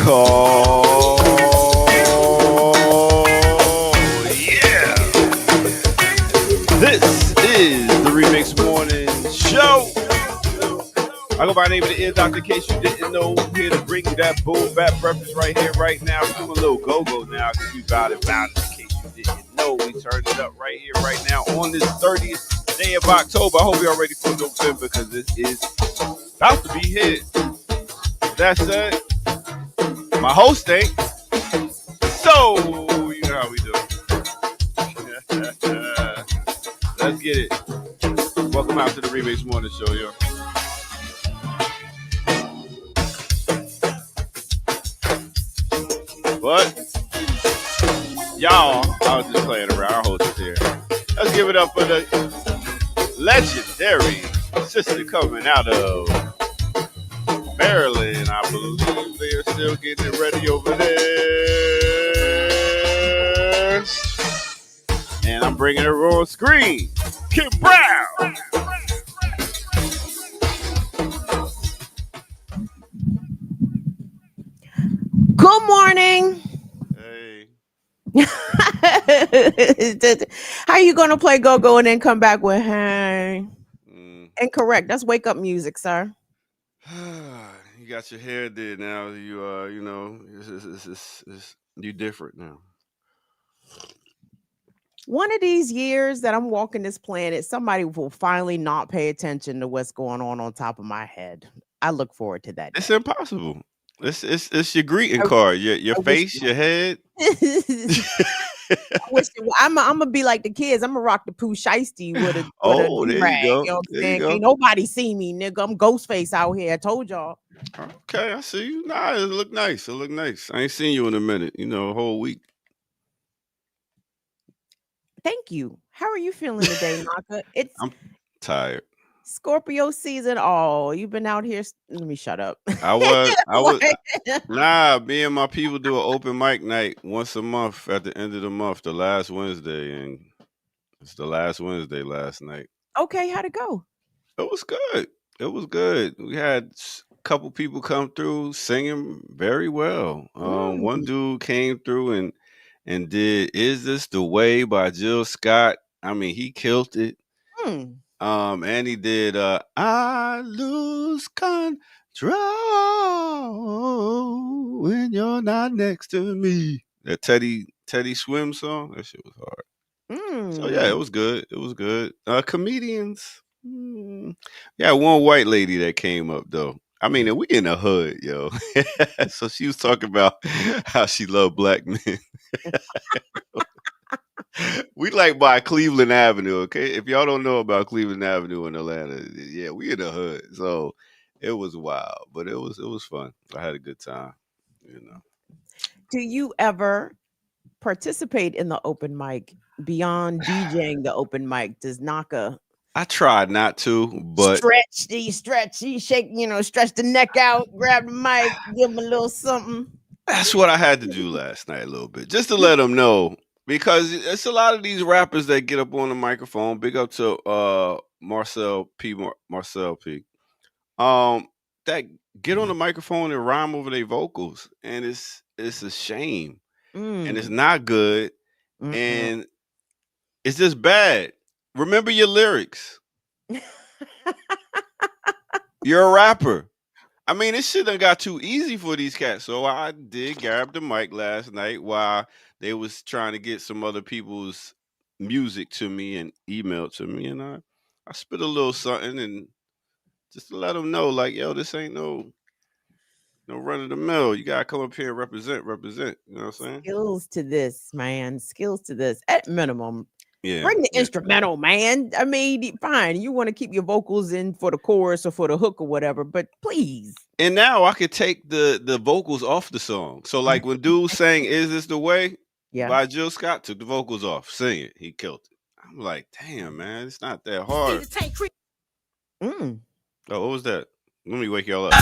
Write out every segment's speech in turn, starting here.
Oh, yeah. This is the Remix Morning Show. I go by the name of the Ear Doctor. In case you didn't know, I'm here to bring you that boom bap breakfast right here, right now. Do a little go-go now because we bout it. In case you didn't know, we turned it up right here, right now on this 30th day of October. I hope you're all ready for November because this is about to be here. That said, my host ain't. So, you know how we do. Let's get it. Welcome out to the Remix Morning Show, yo. But, y'all, I was just playing around. Our host is here. Let's give it up for the legendary sister coming out of Maryland. I believe they are still getting it ready over there. And I'm bringing her on screen. Kim Brown. Good morning. Hey. How you gonna play go-go and then come back with hey? Incorrect. That's wake up music, sir. You got your hair did now. You know, you different now. One of these years that I'm walking this planet, somebody will finally not pay attention to what's going on top of my head. I look forward to that. It's impossible. It's your greeting card. Your face, your head. I wish I'm gonna be like the kids. I'm gonna rock the Pooh Shiesty with a there rag. you go. You know what I'm saying? Can't nobody see me, nigga. I'm Ghostface out here. I told y'all. Okay, I see you. Nah, it look nice. It look nice. I ain't seen you in a minute. You know, a whole week. Thank you. How are you feeling today, Naka? I'm tired. Scorpio season. Oh, you've been out here. Let me shut up. I was. Nah, me and my people do an open mic night once a month at the end of the month, the last Wednesday, and it's the last Wednesday last night. Okay, how'd it go? It was good. It was good. We had a couple people come through singing very well. One dude came through and did "Is This the Way" by Jill Scott. I mean, he killed it. And he did "I Lose Control When You're Not Next to Me." That Teddy Swim song. That shit was hard. So yeah, it was good. It was good. Comedians. Yeah, one white lady that came up though. I mean, we in the hood, yo. So she was talking about how she loved black men. We like by Cleveland Avenue, okay? If y'all don't know about Cleveland Avenue in Atlanta, yeah, we in the hood. So it was wild, but it was fun. I had a good time, you know. Do you ever participate in the open mic beyond DJing the open mic? Does Naka? I tried not to, but stretch, you shake, stretch the neck out, grab the mic, give them a little something. That's what I had to do last night a little bit, just to let them know. Because it's a lot of these rappers that get up on the microphone. Big up to Marcel P. That get on the microphone and rhyme over their vocals, and it's a shame, and it's not good, and it's just bad. Remember your lyrics. You're a rapper. I mean, this shit done got too easy for these cats. So I did grab the mic last night while they was trying to get some other people's music to me and email to me, and I spit a little something and just to let them know, like, yo, this ain't no run of the mill. You gotta come up here and represent. You know what I'm saying? Skills to this, man. Skills to this. At minimum, Yeah. Bring the instrumental, man. I mean, fine. You want to keep your vocals in for the chorus or for the hook or whatever, but please. And now I could take the vocals off the song. So like when dude sang "Is This the Way" by Jill Scott, took the vocals off, sing it, he killed it. I'm like, damn, man, it's not that hard. Mm. Oh, what was that? Let me wake y'all up.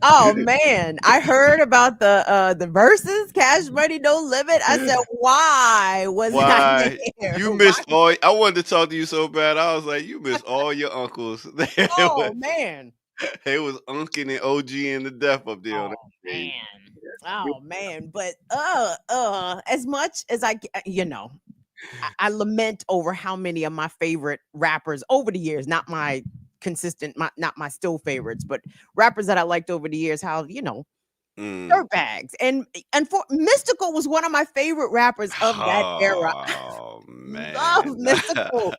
Oh man, I heard about the verses, Cash Money No Limit. I said, why was I there? You missed all. I wanted to talk to you so bad. I was like, you missed all your uncles. Oh man, it was Unkin and OG and the death up there. Oh man, oh man. But as much as I lament over how many of my favorite rappers over the years, not my consistent, not my still favorites, but rappers that I liked over the years, how dirtbags. And for Mystical was one of my favorite rappers of that era. Oh man, love Mystical.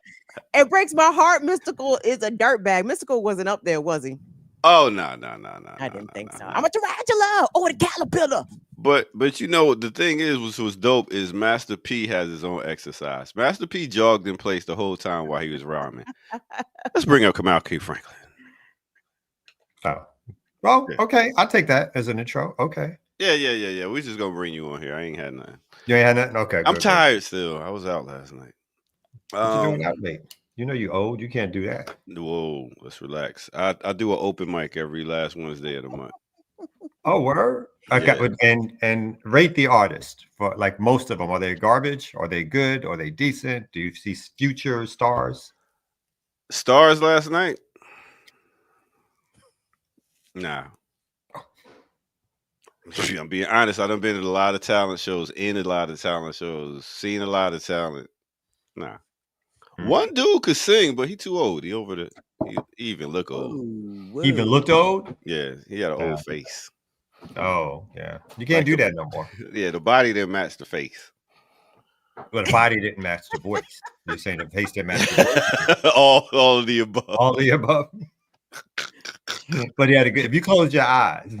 It breaks my heart. Mystical is a dirtbag. Mystical wasn't up there, was he? Oh no. I didn't think so. I'm a tarantula or the caterpillar. But the thing is, was dope is Master P has his own exercise. Master P jogged in place the whole time while he was rhyming. Let's bring up Kamal K. Franklin. Oh, well, okay. I'll take that as an intro. Okay. Yeah. We're just gonna bring you on here. I ain't had nothing. You ain't had nothing? Okay. I'm tired still. I was out last night. What you doing out late? You know you old. You can't do that. Whoa, let's relax. I do an open mic every last Wednesday of the month. Oh, word. Okay, and rate the artist for like most of them. Are they garbage? Are they good? Are they decent? Do you see future stars? Stars last night? Nah. I'm being honest. I done been to a lot of talent shows, seen a lot of talent. Nah. One dude could sing, but he too old. He even look old. He even looked old? Yeah, he had an old face. Oh, yeah. You can't do that no more. Yeah, the body didn't match the face. Well, the body didn't match the voice. You're saying the face didn't match the voice. all of the above. All of the above. But he had a good. If you close your eyes,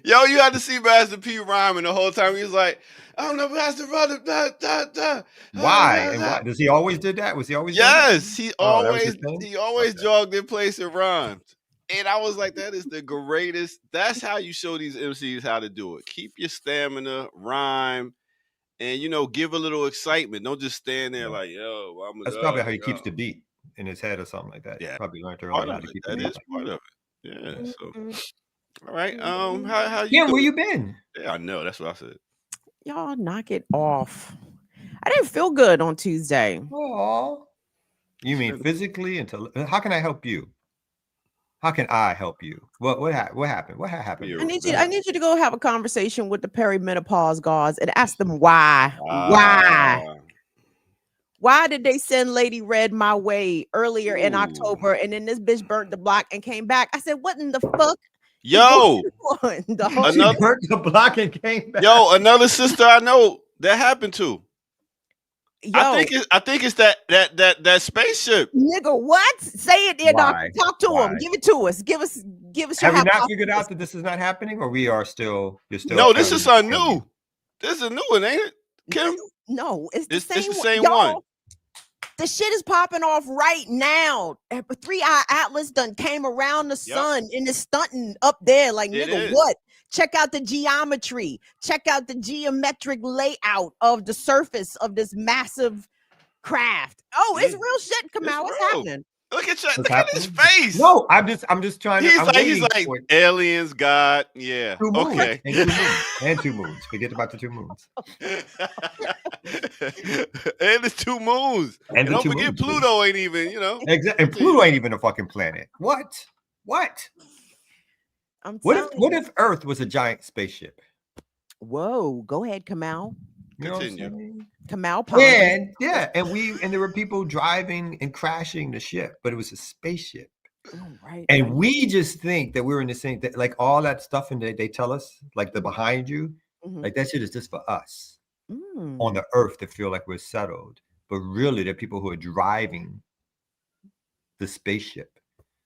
yo, you had to see Master P rhyming the whole time. He was like, "I don't know, Master Brother." Why? And why does he always did that? Was he always? Yes, he always jogged in place and rhymed. And I was like, that is the greatest. That's how you show these MCs how to do it. Keep your stamina, rhyme, and give a little excitement. Don't just stand there like, yo. That's probably how he keeps the beat in his head or something like that. Yeah, probably learned early how to keep the beat. That is part of it. Yeah. So, all right. How you? Yeah, where you been? Yeah, I know. That's what I said. Y'all knock it off. I didn't feel good on Tuesday. Oh, you mean physically? How can I help you? How can I help you? What happened? What happened? I need you to go have a conversation with the perimenopause gods and ask them why. Why did they send Lady Red my way earlier in October and then this bitch burnt the block and came back? I said, what in the fuck? Yo, she burnt the block and came back. Yo, another sister I know that happened to. Yo, I think it's that spaceship. Nigga, what? Say it there, doctor. Talk to him. Give it to us. Give us your Have you not figured out that this is not happening, or you're still No, this is something new. This is a new one, ain't it, Kim? No, it's the same, it's the same one. The shit is popping off right now. 3-Eye Atlas done came around the sun and is stunting up there. Like, nigga, what? Check out the geometry. Check out the geometric layout of the surface of this massive craft. Oh, it's real shit, Kamal. What's happening? Look at his face. No, I'm just trying to. He's like aliens, God. Yeah. Okay. And 2 moons. Forget about the 2 moons. And the 2 moons. And don't forget Pluto ain't even, Exactly. And Pluto ain't even a fucking planet. What? What if Earth was a giant spaceship? Whoa, go ahead, Kamal. Continue. Kamal. And there were people driving and crashing the ship, but it was a spaceship. Oh, right. And we just think that we're in the same thing, like all that stuff, and they tell us, like the behind you, like that shit is just for us on the Earth to feel like we're settled. But really, there are people who are driving the spaceship.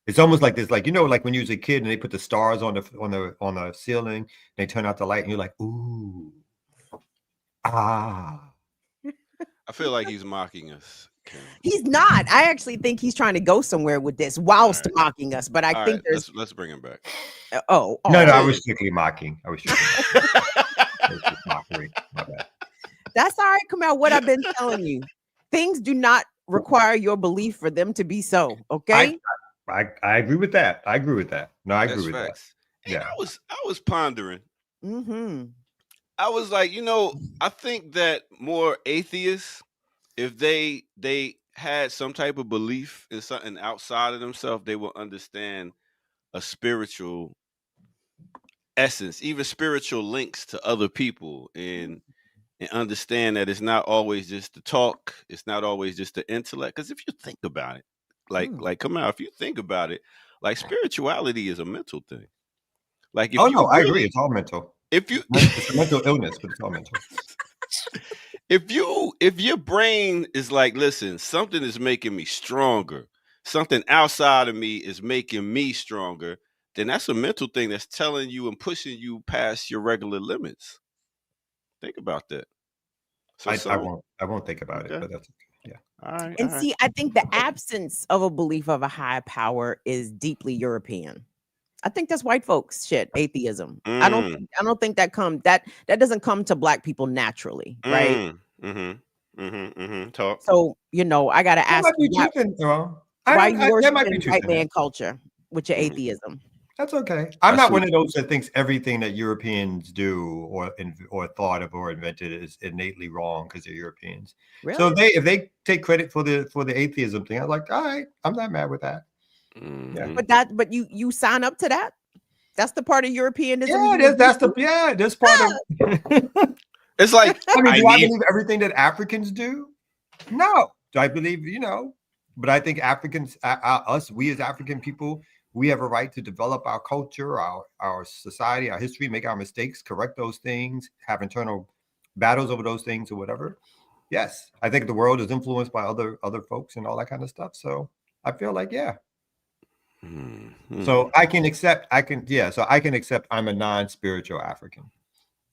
It's almost like this, like like when you was a kid and they put the stars on the ceiling, they turn out the light, and you're like, ooh. Ah. I feel like he's mocking us, Kim. He's not. I actually think he's trying to go somewhere with this whilst mocking us. But I All think right, there's. let's bring him back. No, I was strictly mocking. I was strictly mockery. My bad. That's all right, Kamal. What I've been telling you, things do not require your belief for them to be so. Okay. I agree with that. I agree with that. No, I agree with facts. that. Yeah. I was pondering. Mm-hmm. I was like, I think that more atheists, if they had some type of belief in something outside of themselves, they will understand a spiritual essence, even spiritual links to other people, and understand that it's not always just the talk, it's not always just the intellect. Because if you think about it, like come out, if you think about it, like spirituality is a mental thing. Like if I agree, it's all mental. If you it's a mental illness, but it's all mental. If your brain is like, listen, something is making me stronger, something outside of me is making me stronger, then that's a mental thing that's telling you and pushing you past your regular limits. Think about that. So I won't think about it, but that's okay. Yeah. All right. And see, I think the absence of a belief of a higher power is deeply European. I think that's white folks shit, atheism. I don't think that doesn't come to black people naturally, right? Talk. So, I gotta ask you why you worshiping white man culture with your atheism. That's okay. I'm not one of those that thinks everything that Europeans do or thought of or invented is innately wrong because they're Europeans. Really? So if they take credit for the atheism thing, I'm like, all right, I'm not mad with that. Mm-hmm. Yeah. But you sign up to that? That's the part of Europeanism. Yeah, that's part of. It's like, I mean, do I believe everything that Africans do? No. Do I believe, but I think Africans, we as African people, we have a right to develop our culture, our society, our history, make our mistakes, correct those things, have internal battles over those things or whatever. Yes, I think the world is influenced by other folks and all that kind of stuff. So I feel like, yeah. Mm-hmm. So I can accept I'm a non-spiritual African.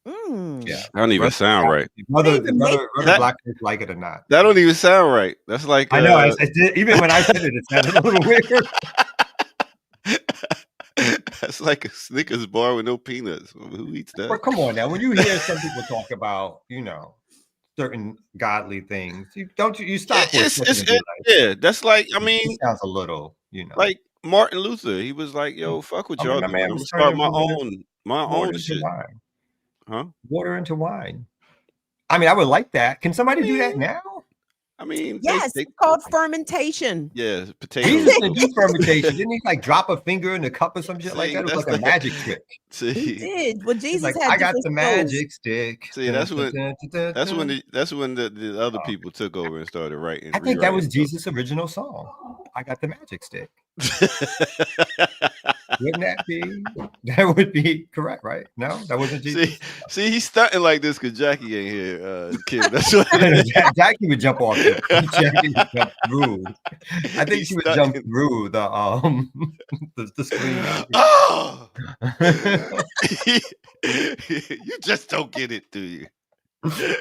Yeah, that don't even sound right. Whether black people like it or not. That don't even sound right. That's like I know. Even when I said it sounded a little weird. That's like a Snickers bar with no peanuts. Who eats that? Well, come on now. When you hear some people talk about, certain godly things, you stop. Yeah, that's like, I mean, it sounds a little, like Martin Luther. He was like, "Yo, fuck what y'all doing. I'm gonna start my own shit." Wine. Huh? Water into wine. I mean, I would like that. Can somebody do that now? I mean, yes, it's called fermentation. Yeah, potatoes. Jesus didn't do fermentation. Didn't he drop a finger in the cup or some shit like that? It was like a magic trick. He did. Well, Jesus had I got the magic stick. See, that's when the other people took over and started writing. I think that was Jesus' original song. I got the magic stick. Wouldn't that be? That would be correct, right? No, that wasn't Jesus. See, he's stunting like this because Jackie ain't here, Kim. That's what Jackie would jump off. Jackie would jump through. I think she would jump through the screen. Oh! You just don't get it, do you?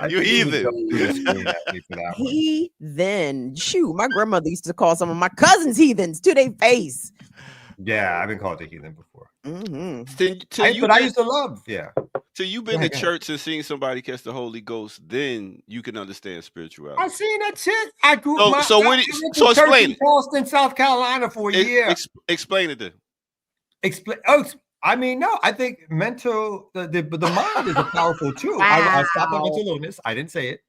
You heathen. Heathen. Shoot, my grandmother used to call some of my cousins heathens to their face. Yeah, I've been called a heathen before. Mm-hmm. But I used to love, So you've been to church and seen somebody catch the Holy Ghost, then you can understand spirituality. I've seen that shit. I grew up. So explain it. Charleston, South Carolina for a year. Explain it then. I mean, no, I think the mind is a powerful tool. I stopped at mental illness. I didn't say it.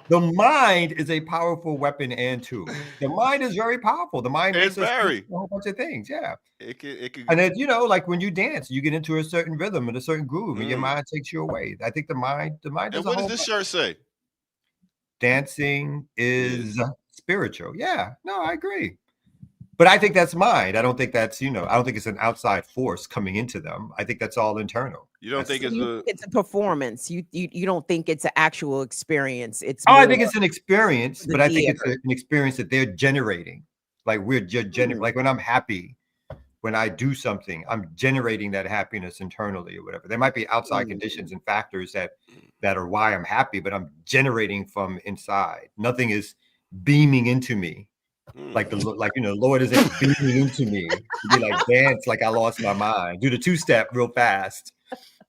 The mind is a powerful weapon and tool. The mind is very powerful. The mind makes us do a whole bunch of things. Yeah. It can, and then, like when you dance, you get into a certain rhythm and a certain groove, and your mind takes you away. I think the mind. And what does this shirt say? Dancing is spiritual. Yeah. No, I agree. But I think that's mind. I don't think that's, I don't think it's an outside force coming into them. I think that's all internal. You don't think it's a performance. You don't think it's an actual experience. I think it's an experience, but I think it's an experience that they're generating. Like we're generating. Like when I'm happy, when I do something, I'm generating that happiness internally or whatever. There might be outside conditions and factors that are why I'm happy, but I'm generating from inside. Nothing is beaming into me. Like the Lord isn't beaming into me to be like dance like I lost my mind. Do the 2-step real fast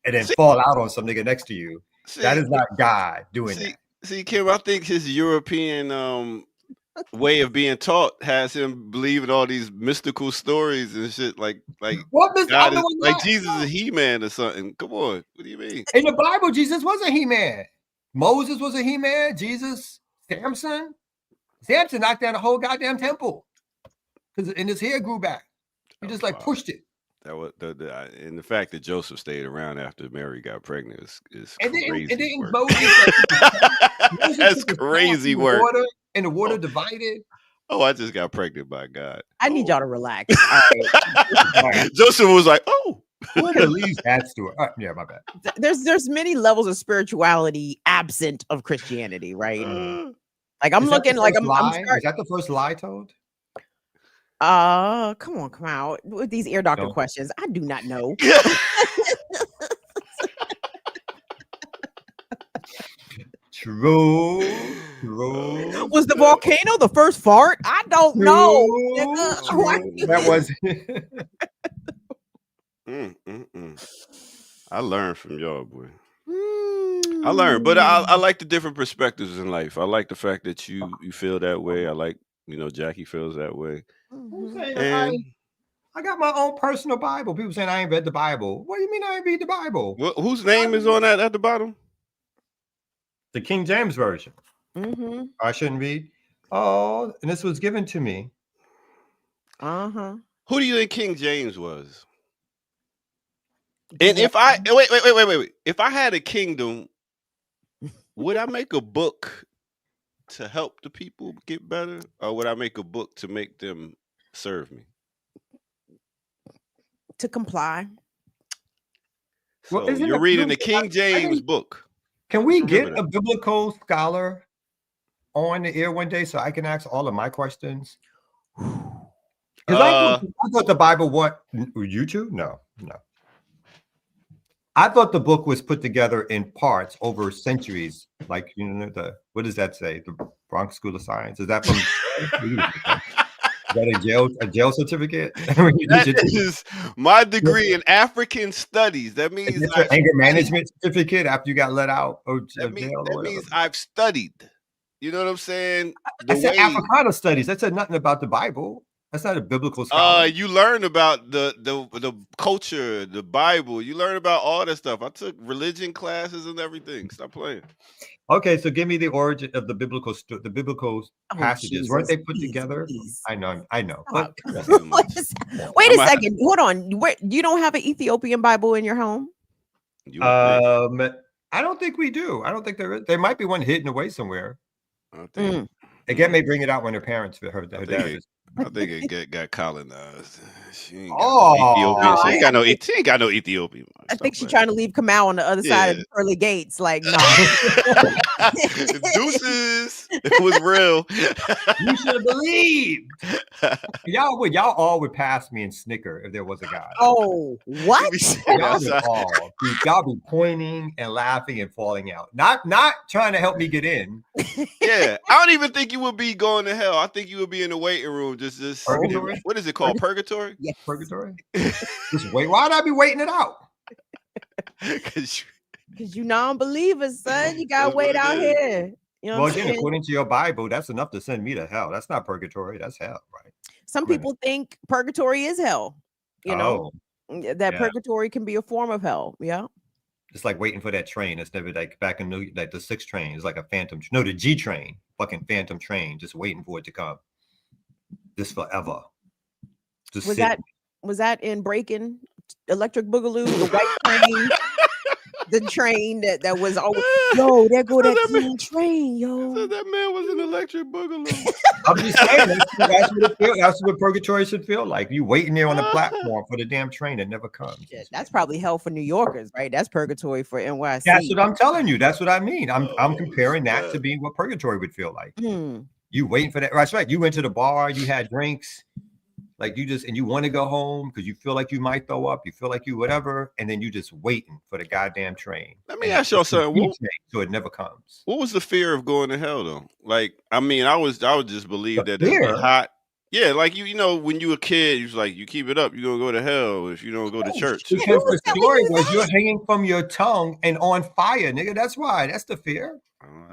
and then fall out on some nigga next to you. That is not God doing that. See, Kim, I think his European way of being taught has him believing all these mystical stories and shit like what God is, like Jesus is a He-Man or something. Come on, what do you mean? In the Bible, Jesus was a He-Man. Moses was a He-Man. Jesus, Samson knocked down the whole goddamn temple and his hair grew back. He just like pushed it. That was and the fact that Joseph stayed around after Mary got pregnant is crazy. Moses that's crazy work. And the water divided. Oh, I just got pregnant by God. I need y'all to relax. All right. Joseph was like, "Oh, at least that's to it." Yeah, my bad. There's many levels of spirituality absent of Christianity, right? Like I'm looking like I'm is that the first lie told? Come on with these ear doctor questions. I do not know. True. Was the volcano the first fart? I don't know. That was. I learned from y'all, boy. I learned, but I like the different perspectives in life. I like the fact that you feel that way. I like, Jackie feels that way. And I got my own personal Bible. People saying I ain't read the Bible. What do you mean I ain't read the Bible? Whose name is on that at the bottom? The King James Version. I shouldn't read. Oh, and this was given to me. Who do you think King James was? And if I wait. If I had a kingdom, would I make a book to help the people get better, or would I make a book to make them serve me? To comply. So well, you're reading the King James book. Can we get a biblical scholar on the air one day so I can ask all of my questions? Because I thought the Bible, you two? No. I thought the book was put together in parts over centuries. Like, what does that say? The Bronx School of Science? Is that from? Is that a jail certificate? That is my degree in African studies. That means an anger management certificate after you got let out. That means I've studied. You know what I'm saying? I said Africana studies. That said nothing about the Bible. That's not a biblical scholar. You learn about the culture, the Bible. You learn about all that stuff. I took religion classes and everything. Stop playing. Okay, so give me the origin of the biblical passages. Jesus, weren't they put together? Please. I know. But wait a second. Hold on. You don't have an Ethiopian Bible in your home? I don't think we do. I don't think there is. There might be one hidden away somewhere. Again, may bring it out when her parents, her dad. I think it got colonized. She ain't got Ethiopian. She ain't got no Ethiopian. I think she's trying to leave Kamau on the other side of the pearly gates. Like, no. Deuces. It was real. You should have believed. Y'all all would pass me and snicker if there was a God. Oh, what? Y'all be pointing and laughing and falling out. Not trying to help me get in. Yeah. I don't even think you would be going to hell. I think you would be in the waiting room. Just purgatory? What is it called? Purgatory? Yeah, purgatory. Just wait. Why'd I be waiting it out? Because you non-believers, son. You gotta wait out here. You know again, according to your Bible, that's enough to send me to hell. That's not purgatory. That's hell, right? Some people think purgatory is hell. That purgatory can be a form of hell. Yeah. It's like waiting for that train. It's never like back in the 6 train. It's like a phantom. No, the G train, fucking phantom train, just waiting for it to come. Just forever. Was that in Breaking Electric Boogaloo, the white train? The train that was always, there go that train, yo. So that man was an electric boogaloo. I'm just saying, that's what it feels. That's what purgatory should feel like. You waiting there on the platform for the damn train that never comes. Yeah, that's probably hell for New Yorkers, right? That's purgatory for NYC. That's what I'm telling you. That's what I mean. I'm comparing that to being what purgatory would feel like. You waiting for that. That's right. You went to the bar, you had drinks, Like you want to go home because you feel like you might throw up, you feel like you whatever, and then you just waiting for the goddamn train. Let me ask y'all something. So it never comes. What was the fear of going to hell though? Like, I mean, I would just believe that fear? it'd be hot. Yeah, like you know, when you a kid, you was like, you keep it up, you're gonna go to hell if you don't go to church. Because the story was you're hanging from your tongue and on fire, nigga. That's why. That's the fear.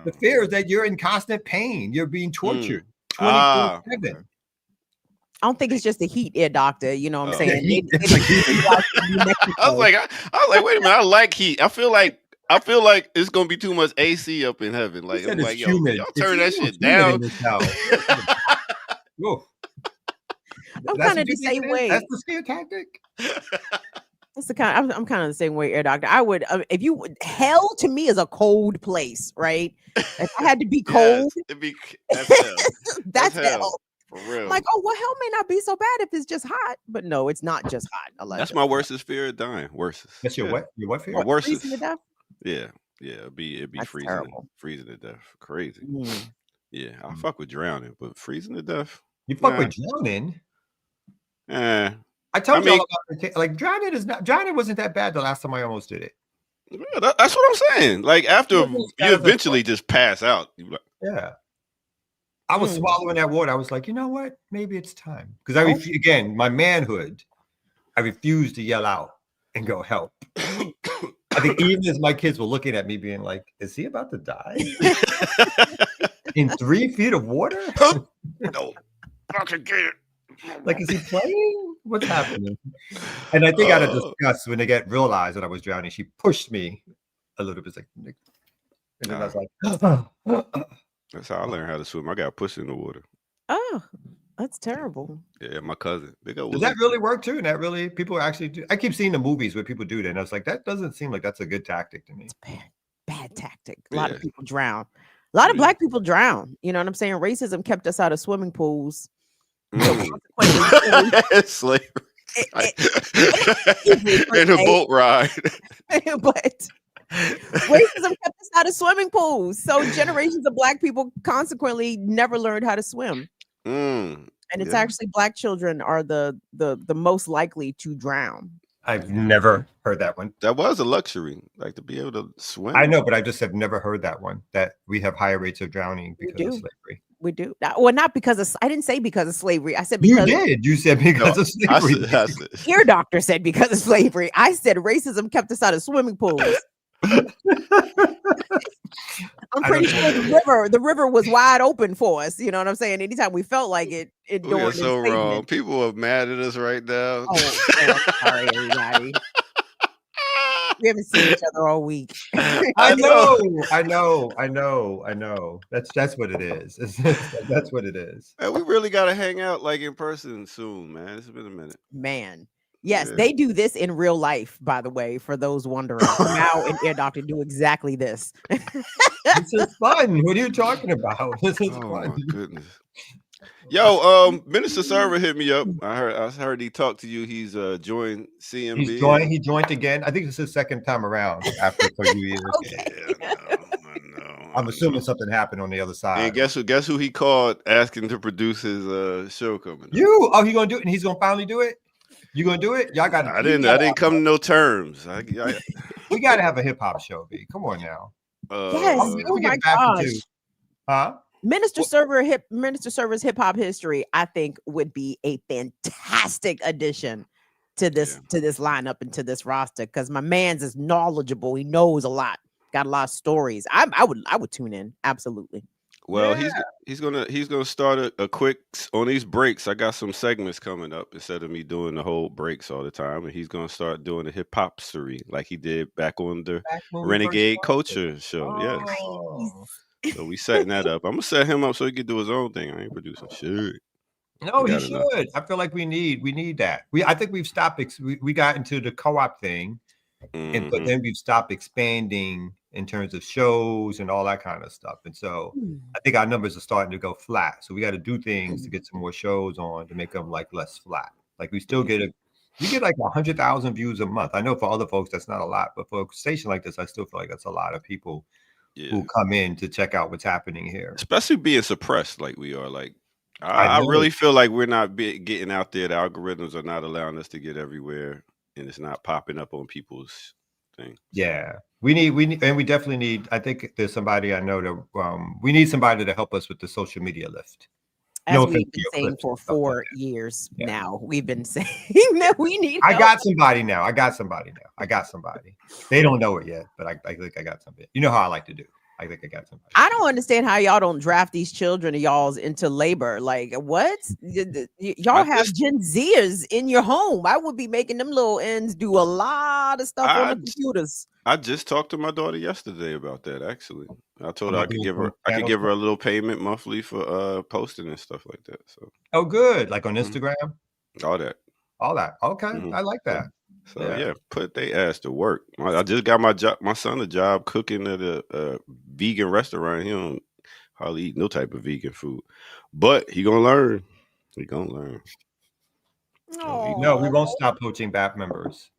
The fear is that you're in constant pain. You're being tortured 24/7. Okay. I don't think it's just the heat, Ear Doctor. You know what I'm saying? I was like, wait a minute. I like heat. I feel like it's gonna be too much AC up in heaven. Like, I'm like, yo, y'all turn that shit down. I'm kind of the same way. That's the scare tactic. That's the kind. I'm kind of the same way, Air Doctor. I would, if you hell to me is a cold place, right? If I had to be cold, that's hell. That's hell. For real. Like, oh well, hell may not be so bad if it's just hot, but no, it's not just hot. That's my worstest fear of dying. Worstest. That's your what? Your what fear? My worstest. Freezing to death? Yeah. It'd be freezing to death. Crazy. Yeah, I fuck with drowning, but freezing to death. You fuck with drowning? I told y'all about it. Like drowning wasn't that bad the last time I almost did it. Yeah, that's what I'm saying. Like after you eventually just pass out. Yeah. I was swallowing that water. I was like, you know what? Maybe it's time. Because again, my manhood, I refused to yell out and go help. I think even as my kids were looking at me being like, is he about to die? In 3 feet of water? No. I can get it. Like, is he playing? What's happening? And I think out of disgust, when they realized that I was drowning, she pushed me a little bit. And then I was like, that's how I learned how to swim. I got pushed in the water. Oh, that's terrible. Yeah, my cousin. Does that really work too? And that really people actually do? I keep seeing the movies where people do that, and I was like, that doesn't seem like that's a good tactic to me. It's bad tactic. A lot of people drown. A lot of black people drown. You know what I'm saying? Racism kept us out of swimming pools. Slavery. In a boat ride. But racism kept us out of swimming pools. So generations of black people consequently never learned how to swim. And it's actually black children are the most likely to drown. I've never heard that one. That was a luxury, like to be able to swim. I know, but I just have never heard that one, that we have higher rates of drowning because of slavery. We do. Well, not because of, I didn't say because of slavery. I said because you did. You said because of slavery. I said. Ear Doctor said because of slavery. I said racism kept us out of swimming pools. I'm pretty sure the river was wide open for us. You know what I'm saying? Anytime we felt like it we are so wrong. People are mad at us right now. Oh, sorry, everybody. We haven't seen each other all week. I know. That's what it is. That's what it is. Man, we really got to hang out like in person soon, man. It's been a minute. Man. Yes, they do this in real life, by the way, for those wondering. Now and Ear Doctor do exactly this. This is fun. What are you talking about? This is fun. My goodness. Yo, Minister Server hit me up. I heard he talked to you. He's joined CMB. He joined again. I think it's his second time around after a few years. Okay. Yeah, I know. I'm assuming something happened on the other side. And guess who he called asking to produce his show coming up? You? Oh, he gonna do it, and he's gonna finally do it. You gonna do it? Y'all got. I didn't come to no terms. We gotta have a hip hop show, B. Come on now. Yes. Oh my gosh. Huh? Minister Server's hip hop history, I think, would be a fantastic addition to this lineup and to this roster, because my man's is knowledgeable. He knows a lot. Got a lot of stories. I would tune in. Absolutely. Well, he's gonna start a quick on these breaks. I got some segments coming up instead of me doing the whole breaks all the time, and he's gonna start doing the hip hop story like he did back on the Renegade Culture show. Oh. Yes. So we setting that up. I'm gonna set him up so he can do his own thing. I ain't producing shit. No, he should. I feel like we need that. I think we've stopped. We got into the co-op thing, and but then we've stopped expanding in terms of shows and all that kind of stuff. And so I think our numbers are starting to go flat. So we got to do things to get some more shows on to make them like less flat. Like we still get like 100,000 views a month. I know for other folks that's not a lot, but for a station like this, I still feel like that's a lot of people who come in to check out what's happening here. Especially being suppressed like we are. Like I really feel like we're not getting out there. The algorithms are not allowing us to get everywhere, and it's not popping up on people's thing. Yeah, we need, and we definitely need. I think there's somebody I know that we need somebody to help us with the social media lift. As we've been saying for 4 years now, we've been saying that we need. I got somebody now. They don't know it yet, but I think I got somebody. You know how I like to do. I think I got somebody. I don't understand how y'all don't draft these children of y'all's into labor. Like, what? Y'all have Gen Zers in your home. I would be making them little ends do a lot of stuff on the computers. I just talked to my daughter yesterday about that. Actually, I told her I could give her a little payment monthly for posting and stuff like that. So good, like on Instagram, all that. Okay, I like that. So yeah, put they ass to work. I just got my son a job cooking at a vegan restaurant. He don't hardly eat no type of vegan food, but he gonna learn. No, we won't stop poaching BAP members.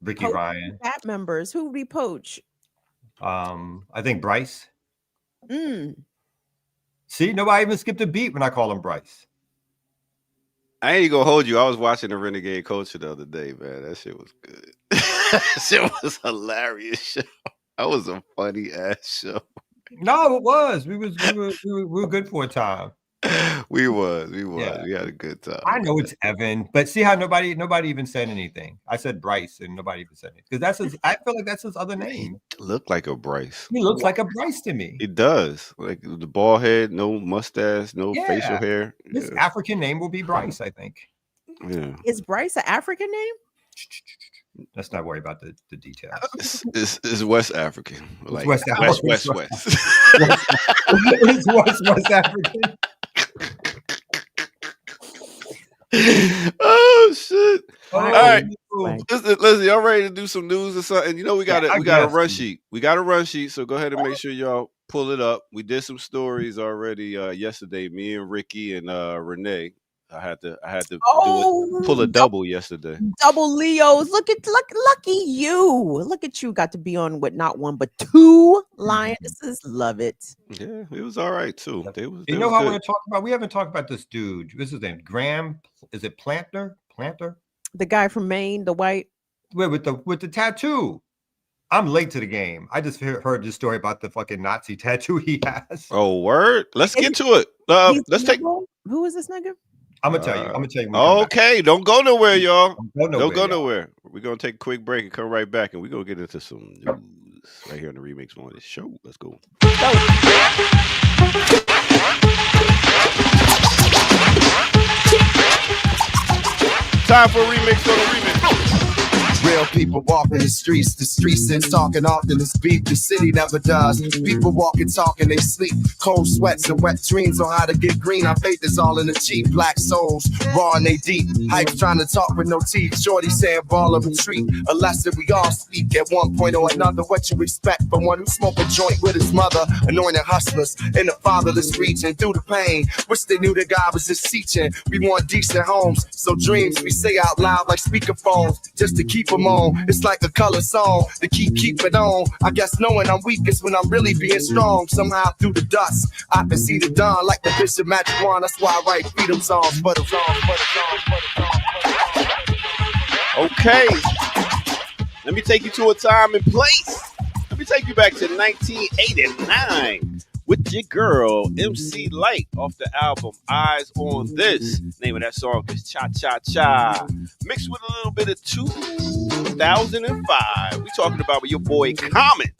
Ricky Ryan. BAP members, who we poach? I think Bryce. See, nobody even skipped a beat when I call him Bryce. I ain't gonna hold you. I was watching the Renegade Culture the other day, man. That shit was good. That shit was hilarious show. That was a funny ass show. No, it was. We were good for a time. We was. Yeah. We had a good time. I know it's Evan, but see how nobody even said anything. I said Bryce, and nobody even said anything because I feel like that's his other name. He looked like a Bryce. He looks like a Bryce to me. He does. Like the bald head, no mustache, no facial hair. His African name will be Bryce, I think. Yeah. Is Bryce an African name? Let's not worry about the details. It's West African. Like West. It's West African. Oh shit! All right, listen, y'all ready to do some news or something? You know we got a run sheet. We got a run sheet, so go ahead and make sure y'all pull it up. We did some stories already yesterday. Me and Ricky and Renee. I had to pull a double yesterday. Double Leos. Lucky you. Look at you. Got to be on with not one but two lionesses. Love it. Yeah, it was all right too. You know how we're talking about? We haven't talked about this dude. What's his name? Graham? Is it Planter? The guy from Maine, the white. With the tattoo. I'm late to the game. I just heard this story about the fucking Nazi tattoo he has. Oh, word. Let's get to it. Let's take. Who is this nigga? I'm gonna tell you. Okay, don't go nowhere, y'all. Don't go nowhere. We're gonna take a quick break and come right back, and we're gonna get into some news right here on the Remix Morning Show. Let's go. Time for a remix on the remix. Real people walking the streets and talking often. It's beef, the city never does. People walking, talking, they sleep. Cold sweats and wet dreams on how to get green. Our faith is all in the cheap. Black souls, raw and they deep. Hype trying to talk with no teeth. Shorty saying ball of retreat. A lesson we all speak at one point or another. What you expect from one who smoke a joint with his mother. Anointing hustlers in the fatherless region. Through the pain, wish they knew that God was just teaching. We want decent homes, so dreams we say out loud like speakerphones. Just to keep them on. It's like a color song to keep it on. I guess knowing I'm weak is when I'm really being strong. Somehow through the dust, I can see the dawn like the Bishop Magic Wand. That's why I write freedom songs for the song. Okay. Let me take you to a time and place. Let me take you back to 1989 with your girl, MC Light, off the album Eyes on This. Name of that song is Cha Cha Cha. Mixed with a little bit of 2005. We talking about with your boy Common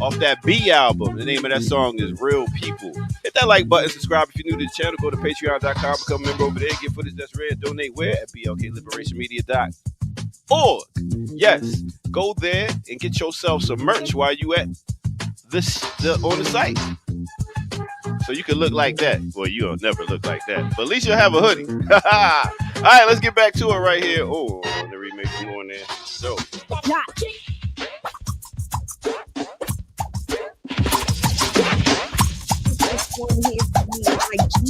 off that B album. The name of that song is Real People. Hit that like button, subscribe if you're new to the channel. Go to patreon.com, become a member over there, get footage that's rare, donate where? At blkliberationmedia.org. Yes, go there and get yourself some merch while you at on the site. So you can look like that. Well, you'll never look like that. But at least you'll have a hoodie. All right, let's get back to it right here. Oh, on the Remix Morning Show.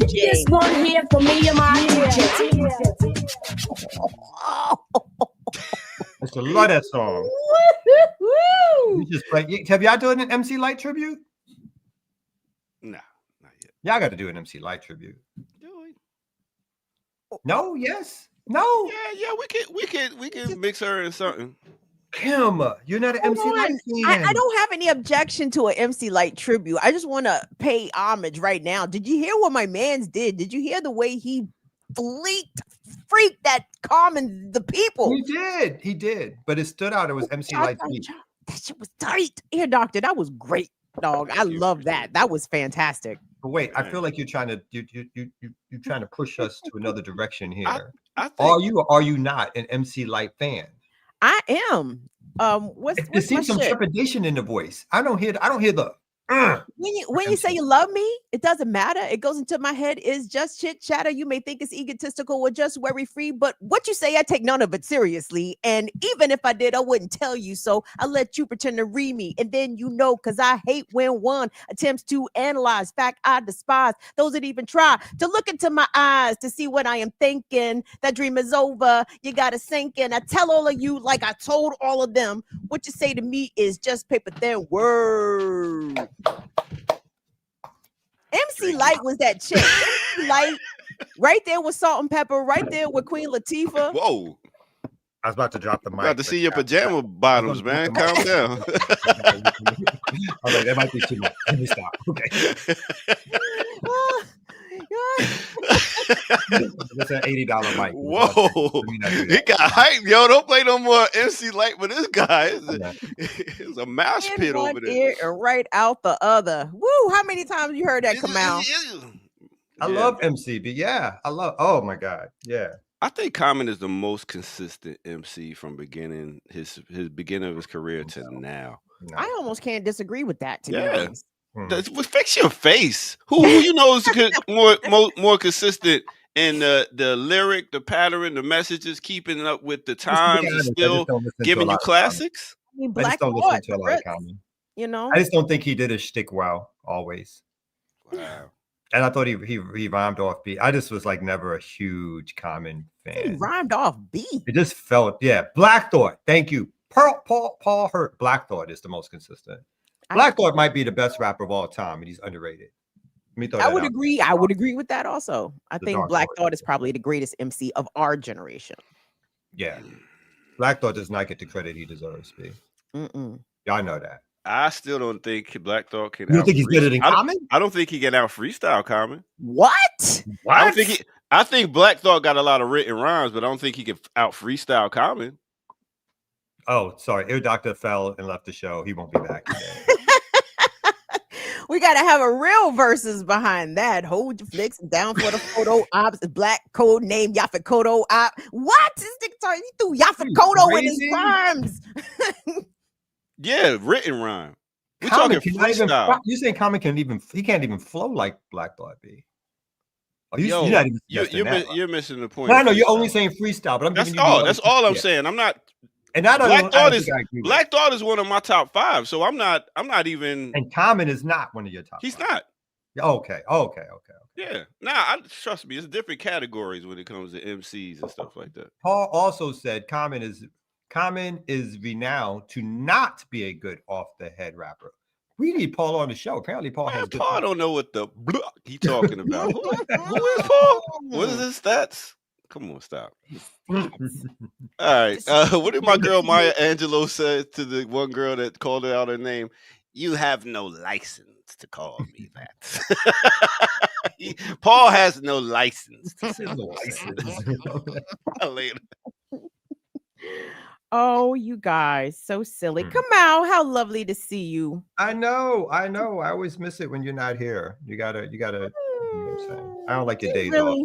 This one here for me and my I used to love that song. Have y'all done an MC Light tribute? Nah, not yet. Y'all got to do an MC Light tribute. No, yes, no. Yeah. We can mix her in something. Kim, you're not an Hold MC Light on. fan. I don't have any objection to an MC Light tribute. I just want to pay homage right now. Did you hear what my man's did? Did you hear the way he freaked that Common the people? He did. But it stood out. It was MC Light. That shit was tight. Ear Doctor, that was great, dog. I love that. That was fantastic. But wait, I feel like you're trying to push us to another direction here. I think, are you or are you not an MC Light fan? I am. It seems some trepidation in the voice. I don't hear the When you say you love me, it doesn't matter. It goes into my head. Is just chit chatter. You may think it's egotistical or just worry free, but what you say, I take none of it seriously. And even if I did, I wouldn't tell you so. I let you pretend to read me, and then because I hate when one attempts to analyze. Fact, I despise those that even try to look into my eyes to see what I am thinking. That dream is over. You gotta sink in. I tell all of you like I told all of them. What you say to me is just paper thin word. MC Light was that chick. MC Light, right there with Salt and Pepper, right there with Queen Latifah. Whoa. I was about to drop the mic. Got to see your pajama bottoms, man. Calm down. All right, that might be too much. Let me stop. Okay. That's an $80 mic. Whoa. He got hype, yo. Don't play no more MC Light, but this guy is a mouse pit over there. Ear and right out the other. Woo, how many times you heard that come out? I love MCB. Yeah, oh my God. Yeah. I think Common is the most consistent MC from his beginning of his career to now. No. I almost can't disagree with that, to be honest. Fix your face. Who you know is more consistent in the lyric, the pattern, the messages, keeping up with the times, and still giving you classics? I mean, Black Thought, you know, I just don't think he did his shtick well always. Wow. And I thought he rhymed off beat. I just was like never a huge Common fan. He rhymed off beat. It just felt, Black Thought. Thank you. Paul Hurt. Black Thought is the most consistent. Black Thought might be the best rapper of all time, and he's underrated. I would agree. I would agree with that also. I think Black Thought is probably the greatest MC of our generation. Yeah. Black Thought does not get the credit he deserves, B. Y'all know that. I still don't think Black Thought can. You don't think he's better than Common? I don't think he can out freestyle Common. What? I think Black Thought got a lot of written rhymes, but I don't think he can out freestyle Common. Oh, sorry. Ear Doctor fell and left the show. He won't be back today. We got to have a real verses behind that. Hold your flicks down for the photo ops. Black code name Yaphet Kodo op. What? He threw Yaphet Kodo in his rhymes. Yeah, written rhyme. We're Common talking freestyle. You saying Common can't even flow like Black Thought be? You're missing the point. No, you're only saying freestyle, but I'm that's all. That's all I'm saying. I'm not. And Black Thought is one of my top 5, so I'm not even. And Common is not one of your top. He's 5. not. Okay. Yeah. Trust me, it's different categories when it comes to MCs and stuff like that. Paul also said Common is renowned to not be a good off the head rapper. We need Paul on the show. Apparently, Paul has. Paul don't know what the he talking about. Who is Paul? What is his stats? Come on, stop. All right. What did my girl Maya Angelou say to the one girl that called out her name? You have no license to call me that. Paul has no license. Later. Oh, you guys, so silly. Kamau, how lovely to see you. I know. I always miss it when you're not here. You gotta. You know what I'm saying? I don't like your days off.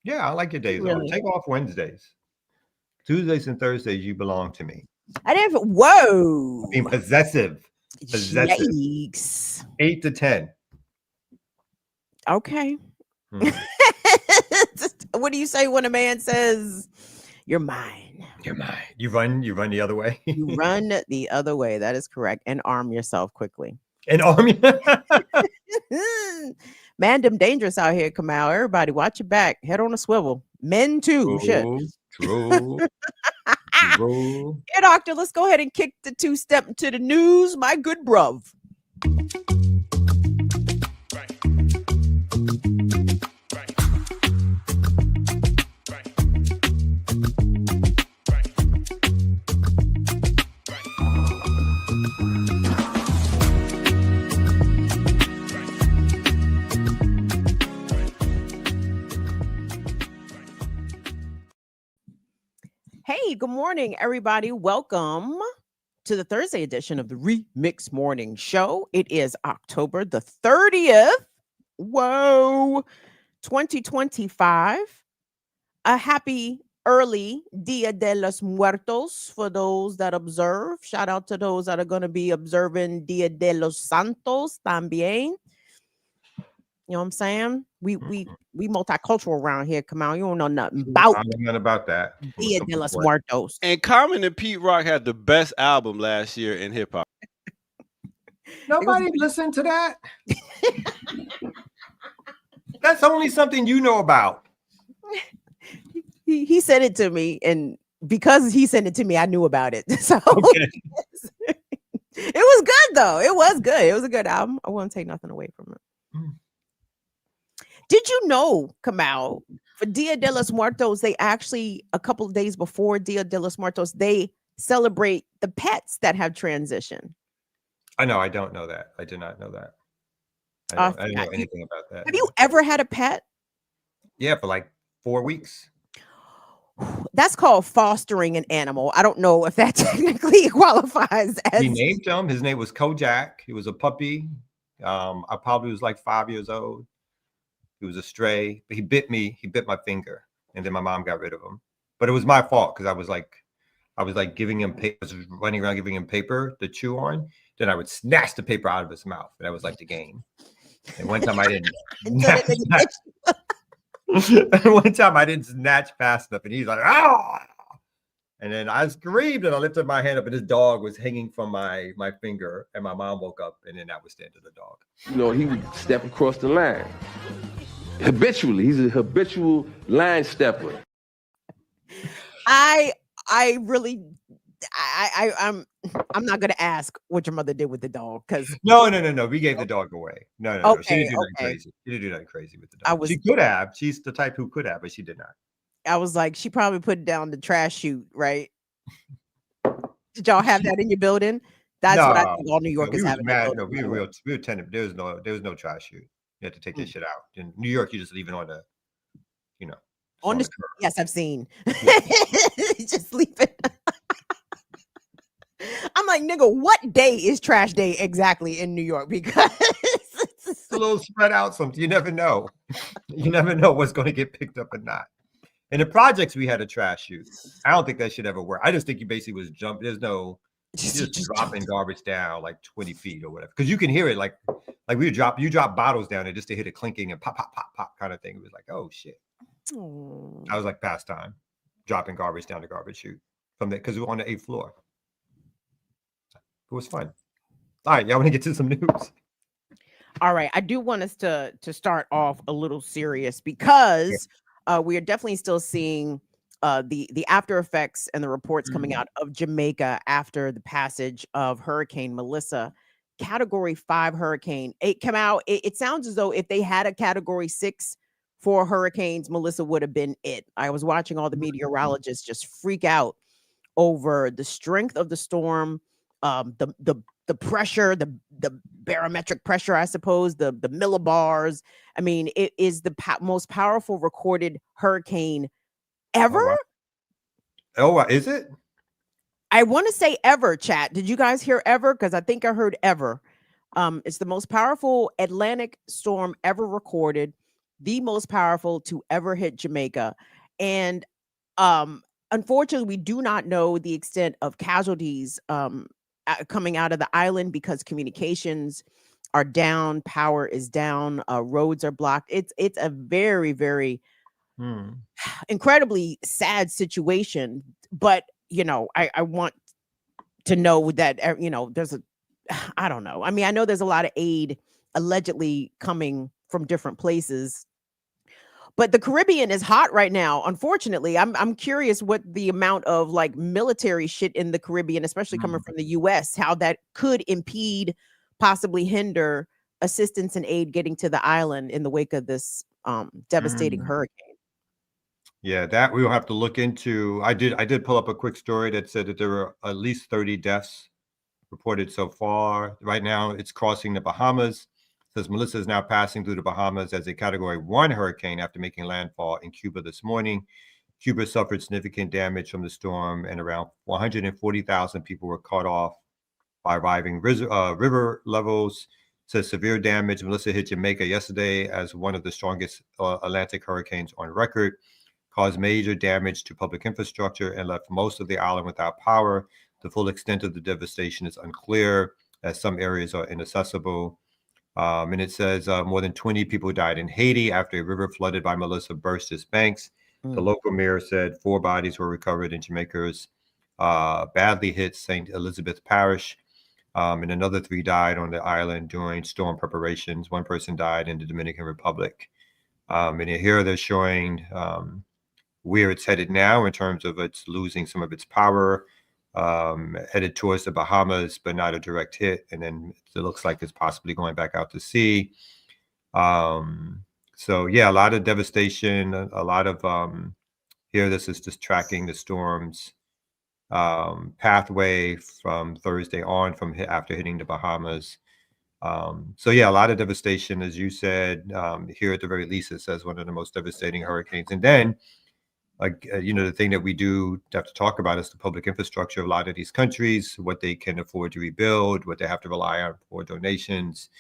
Yeah, I like your days off. Take off Wednesdays. Tuesdays and Thursdays, you belong to me. I didn't. Whoa. Being possessive. Yikes. 8 to 10. Okay. What do you say when a man says, "You're mine"? You're mine. You run the other way. You run the other way. That is correct. And arm yourself quickly. And arm. Man, them dangerous out here, Kamau. Everybody, watch your back. Head on a swivel. Men too. True. Hey, doctor, let's go ahead and kick the 2-step into the news, my good bruv. Hey, good morning, everybody. Welcome to the Thursday edition of the Remix Morning Show. It is October the 30th. Whoa, 2025. A happy early Dia de los Muertos for those that observe. Shout out to those that are going to be observing Dia de los Santos también. You know what I'm saying? We multicultural around here. Come on, you don't know nothing about. I don't know about that. Dia de los Muertos. And Common and Pete Rock had the best album last year in hip hop. Nobody listened to that. That's only something you know about. He sent it to me, and because he sent it to me, I knew about it. So Okay. it was good, though. It was good. It was a good album. I won't take nothing away from it. Did you know, Kamal, for Dia de los Muertos, they actually, a couple of days before Dia de los Muertos, they celebrate the pets that have transitioned? I know. I don't know that. I did not know that. I don't know anything about that. Have you ever had a pet? Yeah, for like 4 weeks. That's called fostering an animal. I don't know if that technically qualifies as. He named him. His name was Kojak. He was a puppy. I probably was like 5 years old. He was a stray, but he bit me. He bit my finger, and then my mom got rid of him. But it was my fault because I was like giving him paper, running around giving him paper to chew on. Then I would snatch the paper out of his mouth. That was like the game. And one time I didn't. One time I didn't snatch fast enough, and he's like, "Ah!" And then I screamed, and I lifted my hand up, and his dog was hanging from my finger. And my mom woke up, and then that was the end of the dog. You know, he would step across the line habitually. He's a habitual line stepper. I'm not gonna ask what your mother did with the dog because No. We gave the dog away. No. Okay, She didn't do nothing okay. crazy. She didn't do nothing crazy with the dog. She could have. She's the type who could have, but she did not. I was like, she probably put it down the trash chute, right? Did y'all have that in your building? That's what I think all New Yorkers have. No, we were tending. There was no trash chute. You had to take this shit out. In New York, you just leave it on the, on the curb. yes, I've seen. Just leave it. I'm like, nigga, what day is trash day exactly in New York? Because it's a little spread out. Something you never know. You never know what's going to get picked up or not. In the projects, we had a trash chute. I don't think that should ever work. I just think you basically was jump. There's no just dropping garbage down like 20 feet or whatever. Because you can hear it like you drop bottles down there just to hit a clinking and pop, pop, pop, pop kind of thing. It was like, oh shit. Oh. I was like pastime, dropping garbage down the garbage chute from there because we were on the 8th floor. It was fun. All right, y'all want to get to some news? All right, I do want us to start off a little serious because we are definitely still seeing the after effects and the reports coming out of Jamaica after the passage of Hurricane Melissa. Category 5 hurricane. It came out. It sounds as though if they had a Category 6 for hurricanes, Melissa would have been it. I was watching all the meteorologists just freak out over the strength of the storm, the pressure, the barometric pressure, I suppose, the millibars. I mean, it is the most powerful recorded hurricane ever. Oh, is it? I want to say ever, chat. Did you guys hear ever? Because I think I heard ever. It's the most powerful Atlantic storm ever recorded, the most powerful to ever hit Jamaica. And unfortunately, we do not know the extent of casualties coming out of the island because communications are down, power is down, roads are blocked. It's a very, very incredibly sad situation. But I want to know that there's I don't know. I mean, I know there's a lot of aid allegedly coming from different places, but the Caribbean is hot right now. Unfortunately, I'm curious what the amount of like military shit in the Caribbean, especially coming from the U.S., how that could impede, possibly hinder assistance and aid getting to the island in the wake of this devastating hurricane. Yeah, that we will have to look into. I did pull up a quick story that said that there were at least 30 deaths reported so far. Right now, it's crossing the Bahamas. It says Melissa is now passing through the Bahamas as a Category 1 hurricane after making landfall in Cuba this morning. Cuba suffered significant damage from the storm, and around 140,000 people were cut off by rising river levels. Says severe damage. Melissa hit Jamaica yesterday as one of the strongest Atlantic hurricanes on record, caused major damage to public infrastructure, and left most of the island without power. The full extent of the devastation is unclear, as some areas are inaccessible. And it says more than 20 people died in Haiti after a river flooded by Melissa burst its banks. The local mayor said 4 bodies were recovered in Jamaica's badly hit St. Elizabeth Parish. And another 3 died on the island during storm preparations. 1 person died in the Dominican Republic. And here they're showing where it's headed now in terms of it's losing some of its power, headed towards the Bahamas, but not a direct hit. And then it looks like it's possibly going back out to sea. So yeah, a lot of devastation, a lot of here. This is just tracking the storm's pathway from Thursday on, from after hitting the Bahamas. So yeah, a lot of devastation, as you said. Here at the very least, it says one of the most devastating hurricanes. And then, the thing that we do have to talk about is the public infrastructure of a lot of these countries, what they can afford to rebuild, what they have to rely on for donations.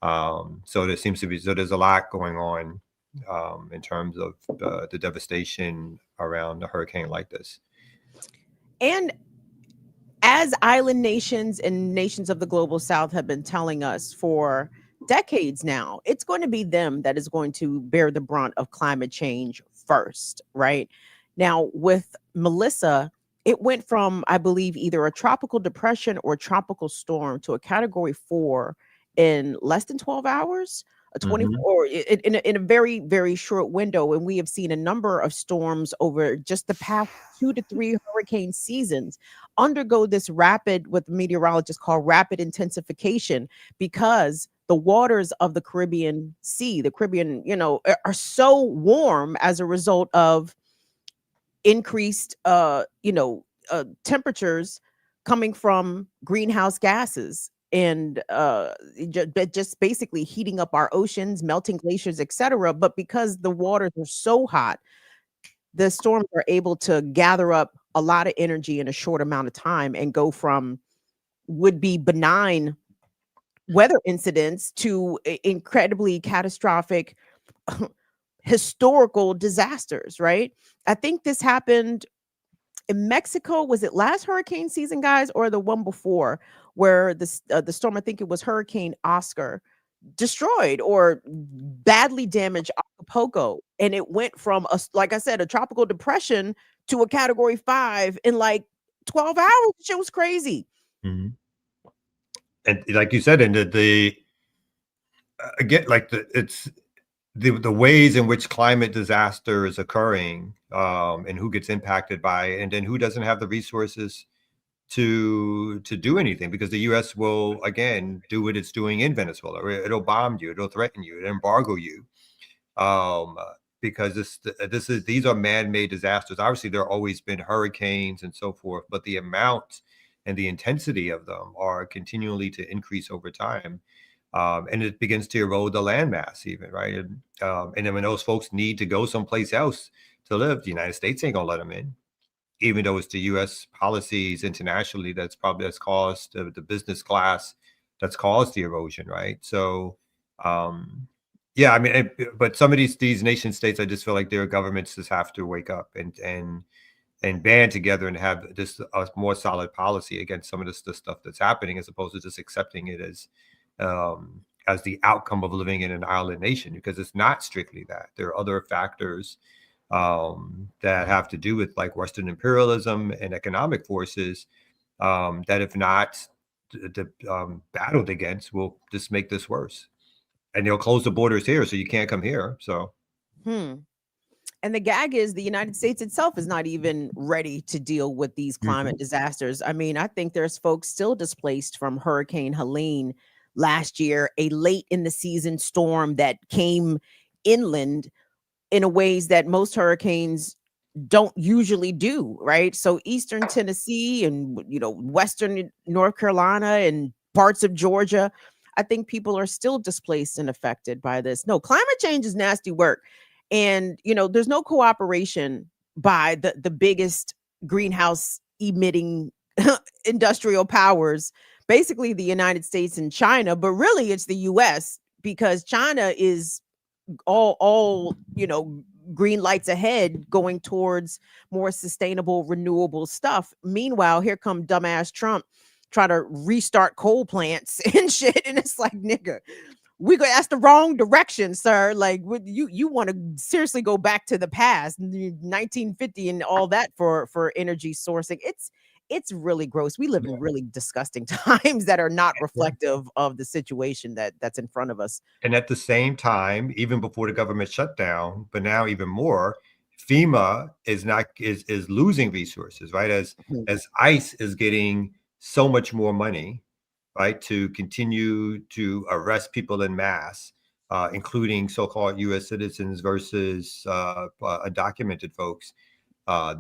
So there seems to be, there's a lot going on in terms of the devastation around a hurricane like this. And as island nations and nations of the global south have been telling us for decades now, it's going to be them that is going to bear the brunt of climate change first, right? Now, with Melissa, it went from, I believe, either a tropical depression or tropical storm to a category 4 in less than 12 hours. A 24 in a very, very short window. And we have seen a number of storms over just the past 2 to 3 hurricane seasons undergo this rapid, what the meteorologists call rapid intensification, because the waters of the Caribbean Sea, the Caribbean, are so warm as a result of increased, temperatures coming from greenhouse gases. And just basically heating up our oceans, melting glaciers, etc. But because the waters are so hot, the storms are able to gather up a lot of energy in a short amount of time and go from would be benign weather incidents to incredibly catastrophic historical disasters, right? I think this happened in Mexico. Was it last hurricane season, guys, or the one before, where the storm, I think it was Hurricane Oscar, destroyed or badly damaged Acapulco, and it went from like I said, a tropical depression to a category 5 in like 12 hours. It was crazy. Mm-hmm. And like you said, and the again, like it's the ways in which climate disaster is occurring, and who gets impacted by it, and then who doesn't have the resources to do anything, because the U.S. will again do what it's doing in Venezuela. It'll bomb you, it'll threaten you, it'll embargo you, because these are man-made disasters. Obviously, there have always been hurricanes and so forth, but the amount and the intensity of them are continually to increase over time. And it begins to erode the landmass even, right? And then when those folks need to go someplace else to live, the United States ain't gonna let them in, even though it's the U.S. policies internationally that's caused the business class that's caused the erosion, right? So, yeah, I mean, but some of these nation states, I just feel like their governments just have to wake up and band together and have this a more solid policy against some of the stuff that's happening, as opposed to just accepting it as the outcome of living in an island nation, because it's not strictly that. There are other factors that have to do with like Western imperialism and economic forces that, if not battled against, will just make this worse. And they'll close the borders here, so you can't come here. So, and the gag is the United States itself is not even ready to deal with these climate disasters. I mean, I think there's folks still displaced from Hurricane Helene last year, a late in the season storm that came inland in a ways that most hurricanes don't usually do, right? So Eastern Tennessee and Western North Carolina and parts of Georgia, I think people are still displaced and affected by this. No, climate change is nasty work. And there's no cooperation by the biggest greenhouse emitting industrial powers, basically the United States and China, but really it's the US, because China is all green lights ahead going towards more sustainable renewable stuff. Meanwhile, here come dumbass Trump try to restart coal plants and shit, and it's like, nigga, that's the wrong direction, sir. Like, you want to seriously go back to the past, 1950 and all that for energy sourcing. It's really gross. We live in really disgusting times that are not reflective of the situation that's in front of us. And at the same time, even before the government shut down, but now even more, FEMA is losing resources, right? As ICE is getting so much more money, right, to continue to arrest people in mass, including so-called U.S. citizens versus undocumented folks.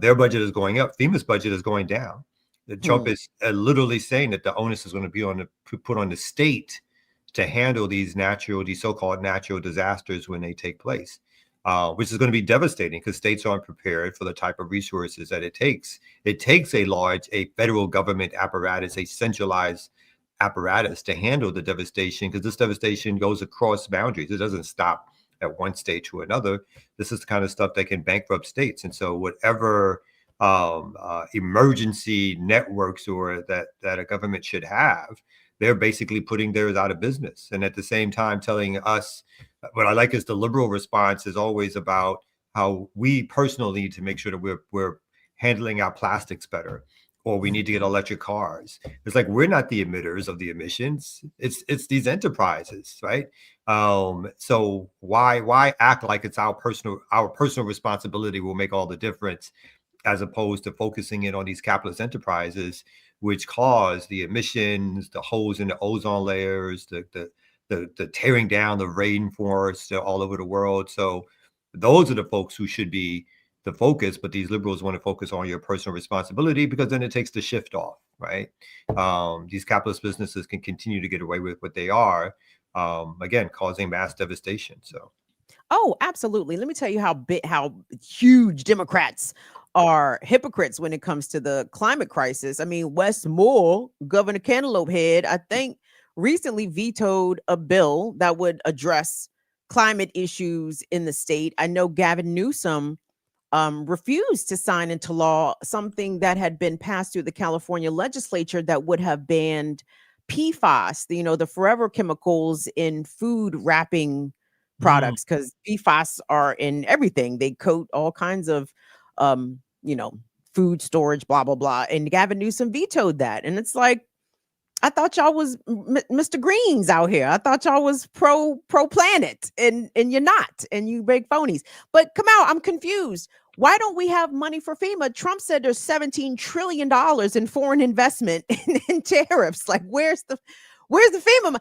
Their budget is going up. FEMA's budget is going down. Trump is literally saying that the onus is going to be put on the state to handle these so-called natural disasters when they take place, which is going to be devastating because states aren't prepared for the type of resources that it takes. It takes a federal government apparatus, a centralized apparatus to handle the devastation, because this devastation goes across boundaries. It doesn't stop at one state to another. This is the kind of stuff that can bankrupt states. And so whatever emergency networks or that a government should have, they're basically putting theirs out of business. And at the same time telling us, what I like is the liberal response is always about how we personally need to make sure that we're handling our plastics better, or we need to get electric cars. It's like, we're not the emitters of the emissions. It's these enterprises, right? So why act like it's our personal responsibility will make all the difference, as opposed to focusing in on these capitalist enterprises, which cause the emissions, the holes in the ozone layers, the tearing down the rainforests all over the world. So those are the folks who should be the focus, but these liberals want to focus on your personal responsibility, because then it takes the shift off, right? These capitalist businesses can continue to get away with what they are, again, causing mass devastation. So, oh, absolutely. Let me tell you how huge Democrats are hypocrites when it comes to the climate crisis. I mean, Wes Moore, Governor Cantaloupe Head, I think recently vetoed a bill that would address climate issues in the state. I know Gavin Newsom refused to sign into law something that had been passed through the California legislature that would have banned PFAS, the forever chemicals in food wrapping products, because PFAS are in everything. They coat all kinds of food storage, blah blah blah, and Gavin Newsom vetoed that. And it's like, I thought y'all was Mr. Greens out here. I thought y'all was pro planet, and you're not, and you big phonies. But come out, I'm confused. Why don't we have money for FEMA? Trump said there's $17 trillion in foreign investment in tariffs. Like, where's the FEMA?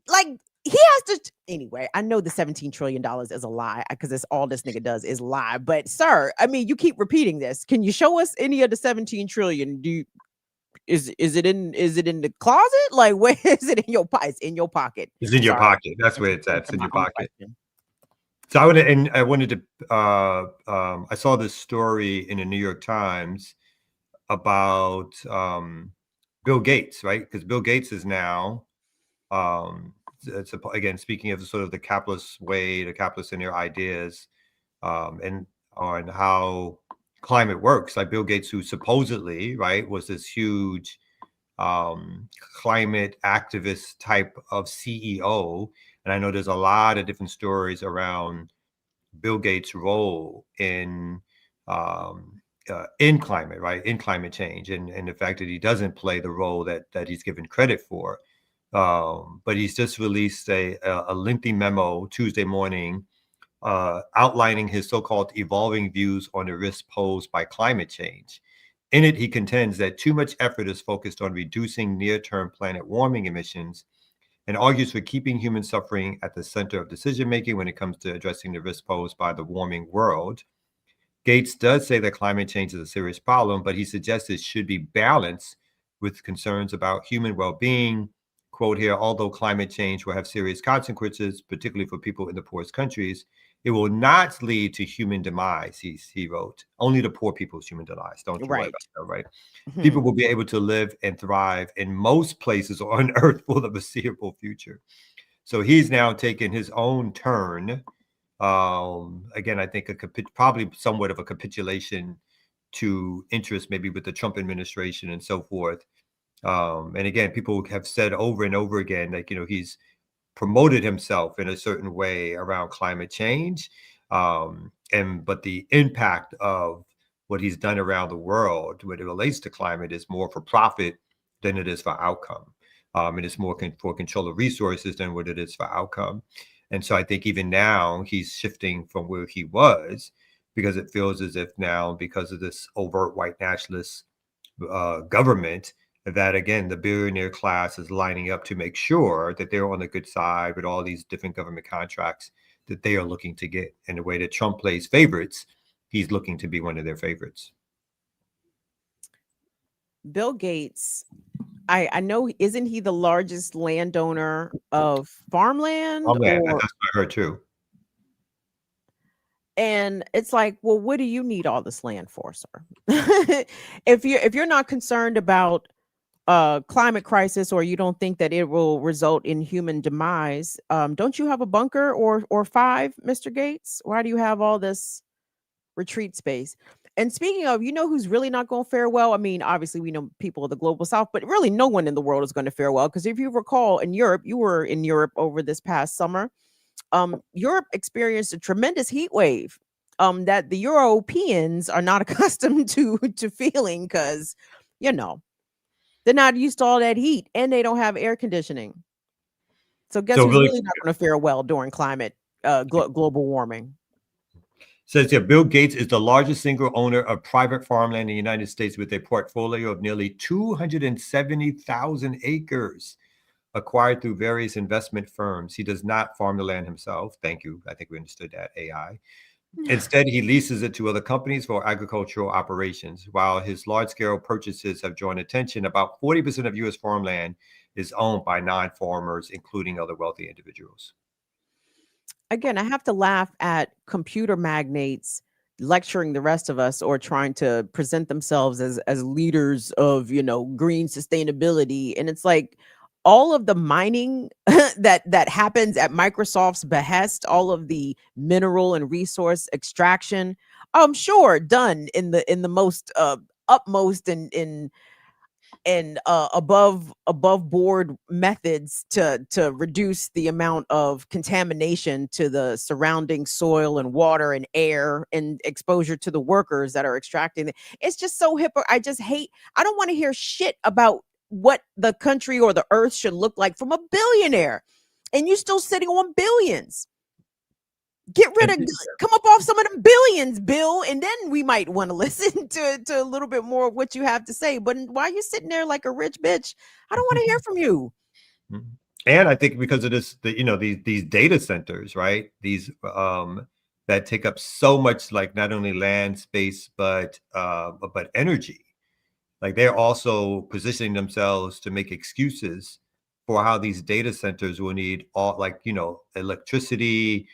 Like, he has to. Anyway, I know the $17 trillion is a lie, because it's all this nigga does is lie. But sir, I mean, you keep repeating this. Can you show us any of the 17 trillion? Is it in the closet? Like, where is it in your pocket? It's in your pocket. It's in your pocket. That's where it's at. It's in your pocket. So I wanted to I saw this story in the New York Times about Bill Gates, right? Because Bill Gates is now again, speaking of sort of the capitalist way, the capitalists and their ideas, and on how climate works. Like Bill Gates, who supposedly, right, was this huge climate activist type of CEO. And I know there's a lot of different stories around Bill Gates' role in climate, right, in climate change, and the fact that he doesn't play the role that he's given credit for. But he's just released a lengthy memo Tuesday morning outlining his so-called evolving views on the risks posed by climate change. In it, he contends that too much effort is focused on reducing near-term planet warming emissions, and argues for keeping human suffering at the center of decision-making when it comes to addressing the risks posed by the warming world. Gates does say that climate change is a serious problem, but he suggests it should be balanced with concerns about human well-being. Quote here, although climate change will have serious consequences, particularly for people in the poorest countries, It will not lead to human demise, he wrote. Only the poor people's human demise. Don't you worry about that, right? People will be able to live and thrive in most places on Earth for the foreseeable future. So he's now taken his own turn. Again, I think probably somewhat of a capitulation to interest, maybe with the Trump administration and so forth. And again, people have said over and over again, like, he's promoted himself in a certain way around climate change. But the impact of what he's done around the world when it relates to climate is more for profit than it is for outcome. And it's more for control of resources than what it is for outcome. And so I think even now he's shifting from where he was, because it feels as if now, because of this overt white nationalist government, that again, the billionaire class is lining up to make sure that they're on the good side with all these different government contracts that they are looking to get. And the way that Trump plays favorites, he's looking to be one of their favorites. Bill Gates, I know, isn't he the largest landowner of farmland? That's what I heard too. And it's like, well, what do you need all this land for, sir? if you're not concerned about climate crisis, or you don't think that it will result in human demise, don't you have a bunker or 5, Mr. Gates? Why do you have all this retreat space? And speaking of, who's really not going to fare well? I mean, obviously we know people of the global south, but really no one in the world is going to fare well, because if you recall, in Europe, you were in Europe over this past summer. Europe experienced a tremendous heat wave that the Europeans are not accustomed to feeling, because they're not used to all that heat, and they don't have air conditioning. So guess who's really not going to fare well during climate global warming? Says here, Bill Gates is the largest single owner of private farmland in the United States, with a portfolio of nearly 270,000 acres acquired through various investment firms. He does not farm the land himself. Thank you. I think we understood that, AI. Instead, he leases it to other companies for agricultural operations. While his large-scale purchases have drawn attention, about 40% of U.S. farmland is owned by non-farmers, including other wealthy individuals. Again, I have to laugh at computer magnates lecturing the rest of us, or trying to present themselves as leaders of, green sustainability. And it's like, all of the mining that happens at Microsoft's behest, all of the mineral and resource extraction, sure, done in the most utmost and above board methods to reduce the amount of contamination to the surrounding soil and water and air, and exposure to the workers that are extracting it. It's just so I don't want to hear shit about what the country or the earth should look like from a billionaire, and you're still sitting on billions. Come up off some of them billions, Bill, and then we might want to listen to a little bit more of what you have to say. But while you're sitting there like a rich bitch, I don't want to hear from you. And I think because of this, these data centers, right? These that take up so much, like not only land space, but energy. Like, they're also positioning themselves to make excuses for how these data centers will need all, electricity,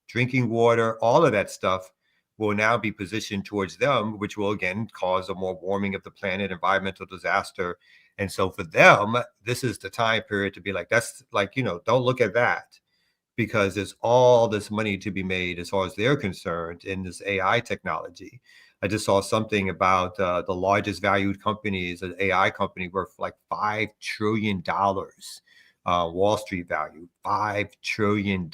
drinking water, all of that stuff will now be positioned towards them, which will again cause a more warming of the planet, environmental disaster. And so for them, this is the time period to be like, that's like, don't look at that, because there's all this money to be made as far as they're concerned in this AI technology. I just saw something about the largest valued company is an AI company worth like $5 trillion. Wall Street value, $5 trillion.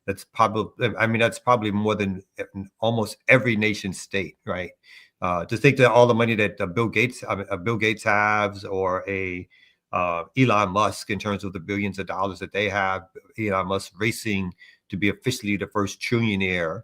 That's probably more than almost every nation state, right? To think that all the money that Bill Gates has, or Elon Musk, in terms of the billions of dollars that they have, Elon Musk racing to be officially the first trillionaire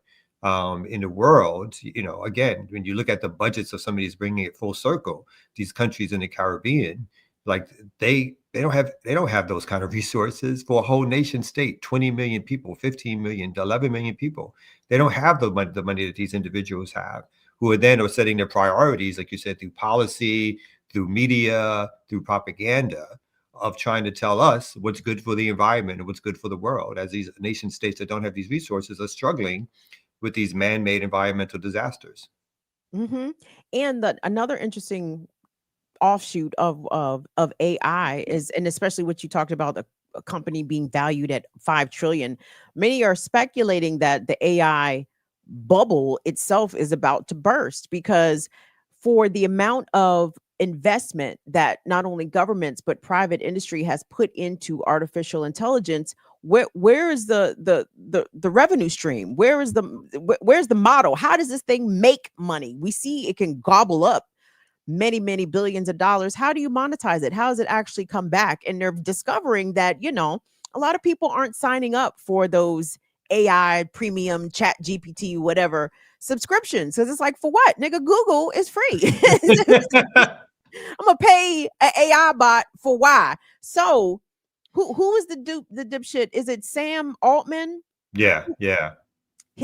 in the world. Again, when you look at the budgets of some of these, bringing it full circle, these countries in the Caribbean, like they don't have those kind of resources for a whole nation state, 20 million people, 15 million, 11 million people. They don't have the money that these individuals have, who are setting their priorities, like you said, through policy, through media, through propaganda, of trying to tell us what's good for the environment and what's good for the world, as these nation states that don't have these resources are struggling with these man-made environmental disasters. Mm-hmm. And another interesting offshoot of AI is, and especially what you talked about, a company being valued at 5 trillion. Many are speculating that the AI bubble itself is about to burst, because for the amount of investment that not only governments but private industry has put into artificial intelligence, where is the revenue stream? Where's the model? How does this thing make money? We see it can gobble up many billions of dollars. How do you monetize it? How does it actually come back? And they're discovering that, a lot of people aren't signing up for those AI premium chat GPT whatever subscriptions, because it's like, for what, nigga? Google is free. I'm gonna pay an AI bot for why? So who is the dipshit? Is it Sam Altman? Yeah.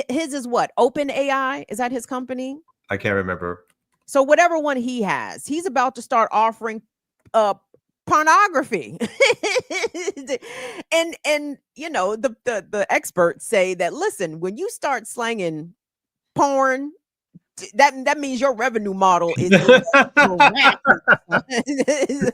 His is what? Open AI? Is that his company? I can't remember. So whatever one he has, he's about to start offering pornography. and the experts say that, listen, when you start slanging porn, that means your revenue model is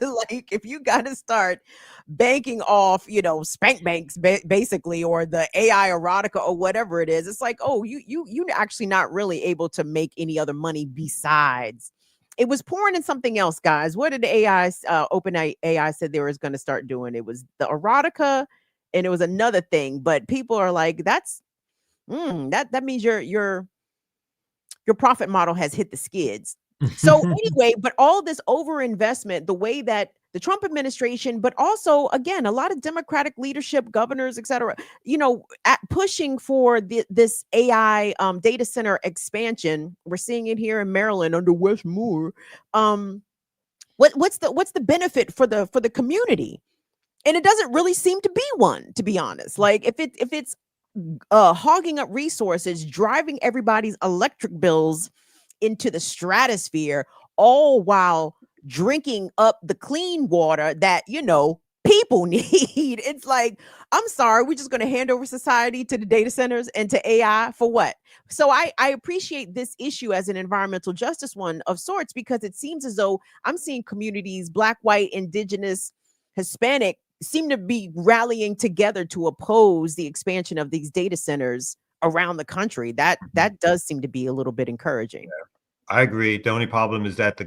like, if you got to start banking off, spank banks basically, or the AI erotica or whatever it is, it's like, oh, you actually not really able to make any other money besides. It was porn and something else, guys. What did the AI open AI said they was going to start doing? It was the erotica, and it was another thing, but people are like, that's that means your profit model has hit the skids. So anyway, but all this overinvestment, the way that the Trump administration, but also, again, a lot of Democratic leadership, governors, et cetera, pushing for this AI data center expansion. We're seeing it here in Maryland under Wes Moore. What's the benefit for the community? And it doesn't really seem to be one, to be honest. Like, if it's hogging up resources, driving everybody's electric bills into the stratosphere, all while drinking up the clean water that people need. It's like, I'm sorry, we're just going to hand over society to the data centers and to AI for what? So I appreciate this issue as an environmental justice one of sorts, because it seems as though I'm seeing communities, Black, white, Indigenous, Hispanic, seem to be rallying together to oppose the expansion of these data centers around the country. That does seem to be a little bit encouraging. Yeah, I agree. The only problem is that the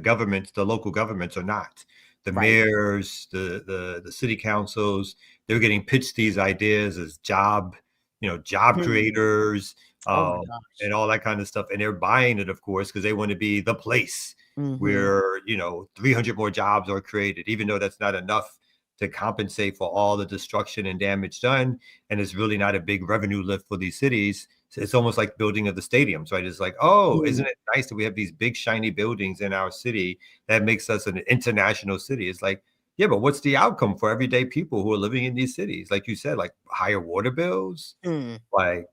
local governments are not. The mayors, the city councils, they're getting pitched these ideas as job creators, and all that kind of stuff. And they're buying it, of course, because they want to be the place where, 300 more jobs are created, even though that's not enough to compensate for all the destruction and damage done. And it's really not a big revenue lift for these cities. So it's almost like building of the stadiums, right? It's like, isn't it nice that we have these big shiny buildings in our city that makes us an international city? It's like, yeah, but what's the outcome for everyday people who are living in these cities? Like you said, like higher water bills, like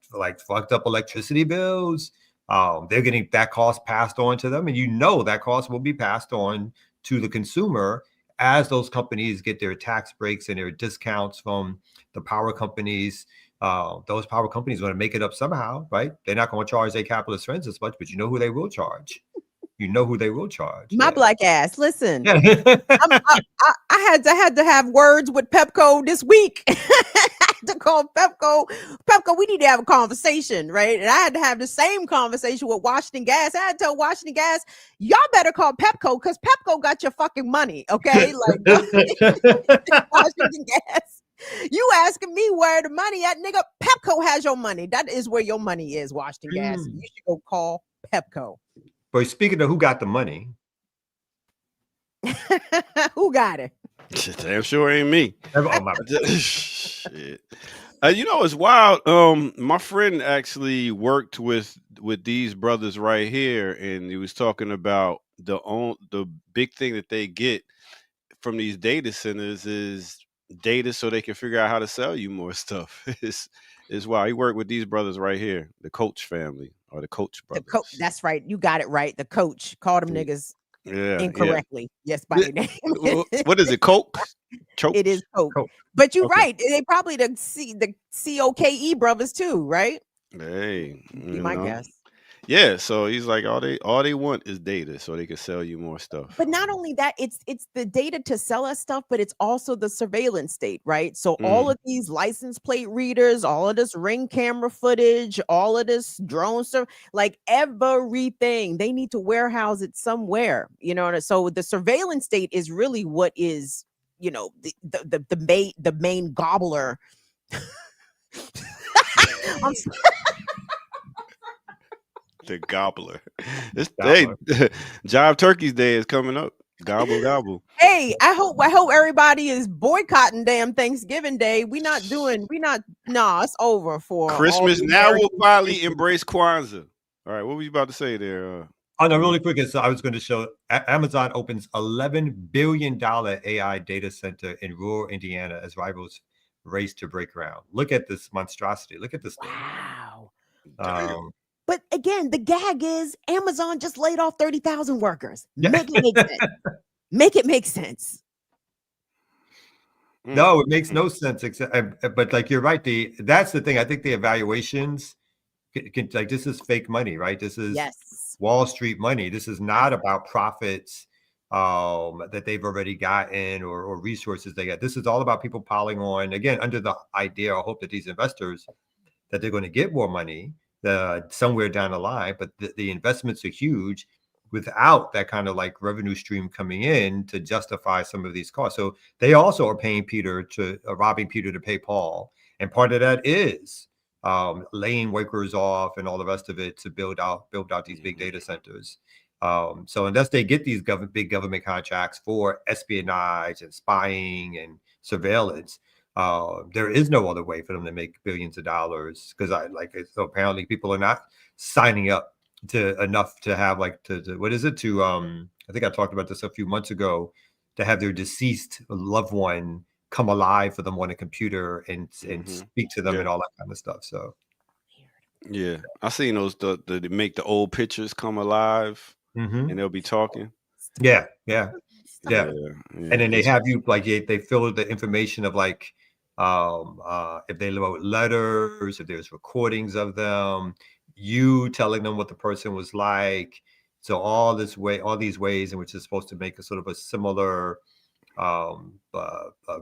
fucked up electricity bills. They're getting that cost passed on to them. And that cost will be passed on to the consumer as those companies get their tax breaks and their discounts from the power companies. Those power companies want to make it up somehow, right? They're not going to charge their capitalist friends as much, but you know who they will charge. My Black ass. Listen, I had to have words with Pepco this week. I had to call Pepco. We need to have a conversation, right? And I had to have the same conversation with Washington Gas. I had to tell Washington Gas, y'all better call Pepco, because Pepco got your fucking money, okay? Like, Washington Gas. You asking me where the money at, nigga? Pepco has your money. That is where your money is, Washington Gas. You should go call Pepco. But speaking of who got the money, who got it? Damn sure ain't me. Shit. It's wild. My friend actually worked with these brothers right here, and he was talking about the big thing that they get from these data centers is data, so they can figure out how to sell you more stuff. It's wild. He worked with these brothers right here, the Coach family, or the Coach brothers. That's right. You got it right. The Coach. Call them niggas Yeah. Incorrectly. Yes, by their name. What is it? Coke? It is Coke. Coke. But you're Okay. right. They probably the COKE brothers too, right? Hey, Be you my know. guess. Yeah, so he's like all they want is data so they can sell you more stuff. But not only that, it's the data to sell us stuff, but it's also the surveillance state, right? So all of these license plate readers, all of this ring camera footage, all of this drone stuff, like everything, they need to warehouse it somewhere, you know. And so the surveillance state is really what is, you know, the main gobbler. I'm The gobbler. This Gobbler. day, Jive Turkey's Day is coming up. Gobble gobble. Hey, I hope everybody is boycotting damn Thanksgiving Day. Nah, it's over for all Christmas the now will American finally citizens. embrace Kwanzaa. All right, what were you about to say there? Oh no, really quick. So I was going to show Amazon opens $11 billion AI data center in rural Indiana as rivals race to break ground. Look at this monstrosity. Look at this thing. Wow. Um, But again, the gag is Amazon just laid off 30,000 workers. Yeah. Make it make sense. Make it make sense. No, it makes no sense. Except, but like you're right. That's the thing. I think the evaluations like this is fake money, right? This is Yes. Wall Street money. This is not about profits that they've already gotten or resources they got. This is all about people piling on again under the idea or hope that these investors that they're going to get more money somewhere down the line, but the investments are huge without that kind of like revenue stream coming in to justify some of these costs. So they also are paying robbing Peter to pay Paul. And part of that is laying workers off and all the rest of it to build out these big data centers. So unless they get these big government contracts for espionage and spying and surveillance, there is no other way for them to make billions of dollars because so apparently people are not signing up to enough to have like to what is it to I think I talked about this a few months ago to have their deceased loved one come alive for them on a computer and speak to them and all that kind of stuff. So yeah, I seen those they make the old pictures come alive and they'll be talking. Yeah. And then they have you like they fill the information of like if they wrote letters, if there's recordings of them, you telling them what the person was like. So all these ways in which it's supposed to make a sort of a similar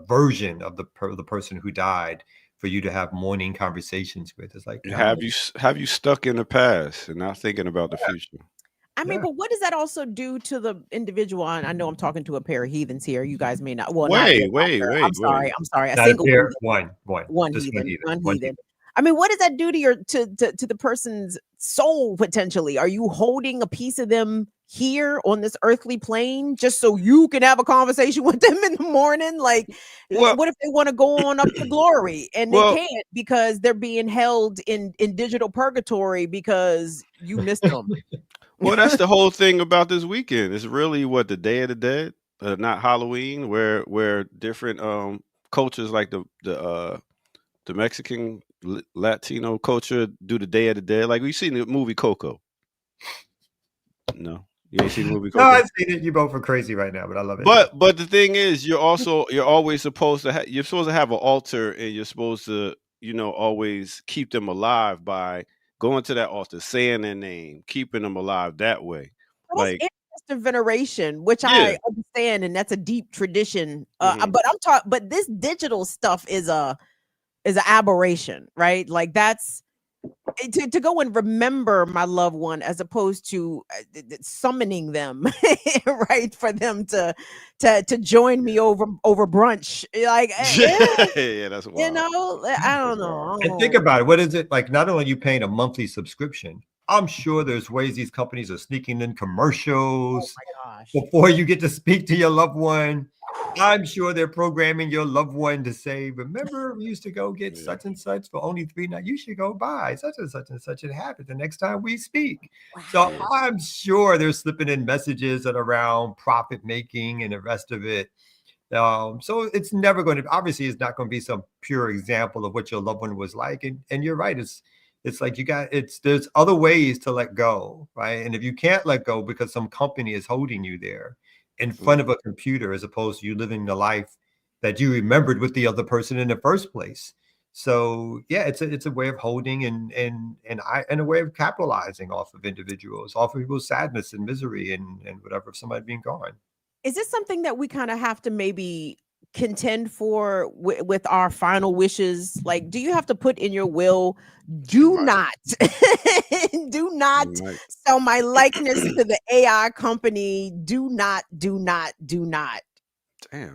version of the person who died for you to have morning conversations with. It's like have you stuck in the past and not thinking about the future? I mean, but what does that also do to the individual? I know I'm talking to a pair of heathens here. You guys may not. Well, wait. I'm sorry. A not single pair, heathen. One Just heathen. I mean, what does that do to the person's soul potentially? Are you holding a piece of them here on this earthly plane just so you can have a conversation with them in the morning? Like, what if they want to go on up to glory and they can't because they're being held in digital purgatory because you missed them? Well, that's the whole thing about this weekend. It's really the Day of the Dead, not Halloween, where different cultures like the Mexican Latino culture do the Day of the Dead. Like we've seen the movie Coco. No, you ain't seen the movie Coco. No, I've seen it. You both are crazy right now, but I love it. But the thing is, you're always supposed to have an altar, and you're supposed to always keep them alive by going to that altar, saying their name, keeping them alive that way. Well, like ancestor veneration, which I understand, and that's a deep tradition. But this digital stuff is an aberration, right? Like that's to go and remember my loved one as opposed to summoning them, right? For them to join me over brunch, like yeah, that's wild. I don't know. And think about it. What is it like? Not only are you paying a monthly subscription, I'm sure there's ways these companies are sneaking in commercials before you get to speak to your loved one. I'm sure they're programming your loved one to say, remember, we used to go get such and such for only $3. You should go buy such and such and such. It happened the next time we speak. Wow. So I'm sure they're slipping in messages that are around profit making and the rest of it. So it's never going to, obviously, it's not going to be some pure example of what your loved one was like. And you're right. It's like there's other ways to let go, right? And if you can't let go because some company is holding you there in front of a computer, as opposed to you living the life that you remembered with the other person in the first place. So yeah, it's a way of holding and a way of capitalizing off of individuals, off of people's sadness and misery and whatever of somebody being gone. Is this something that we kind of have to maybe contend for with our final wishes? Like, do you have to put in your will, do not sell my likeness to the AI company? Do not. Damn,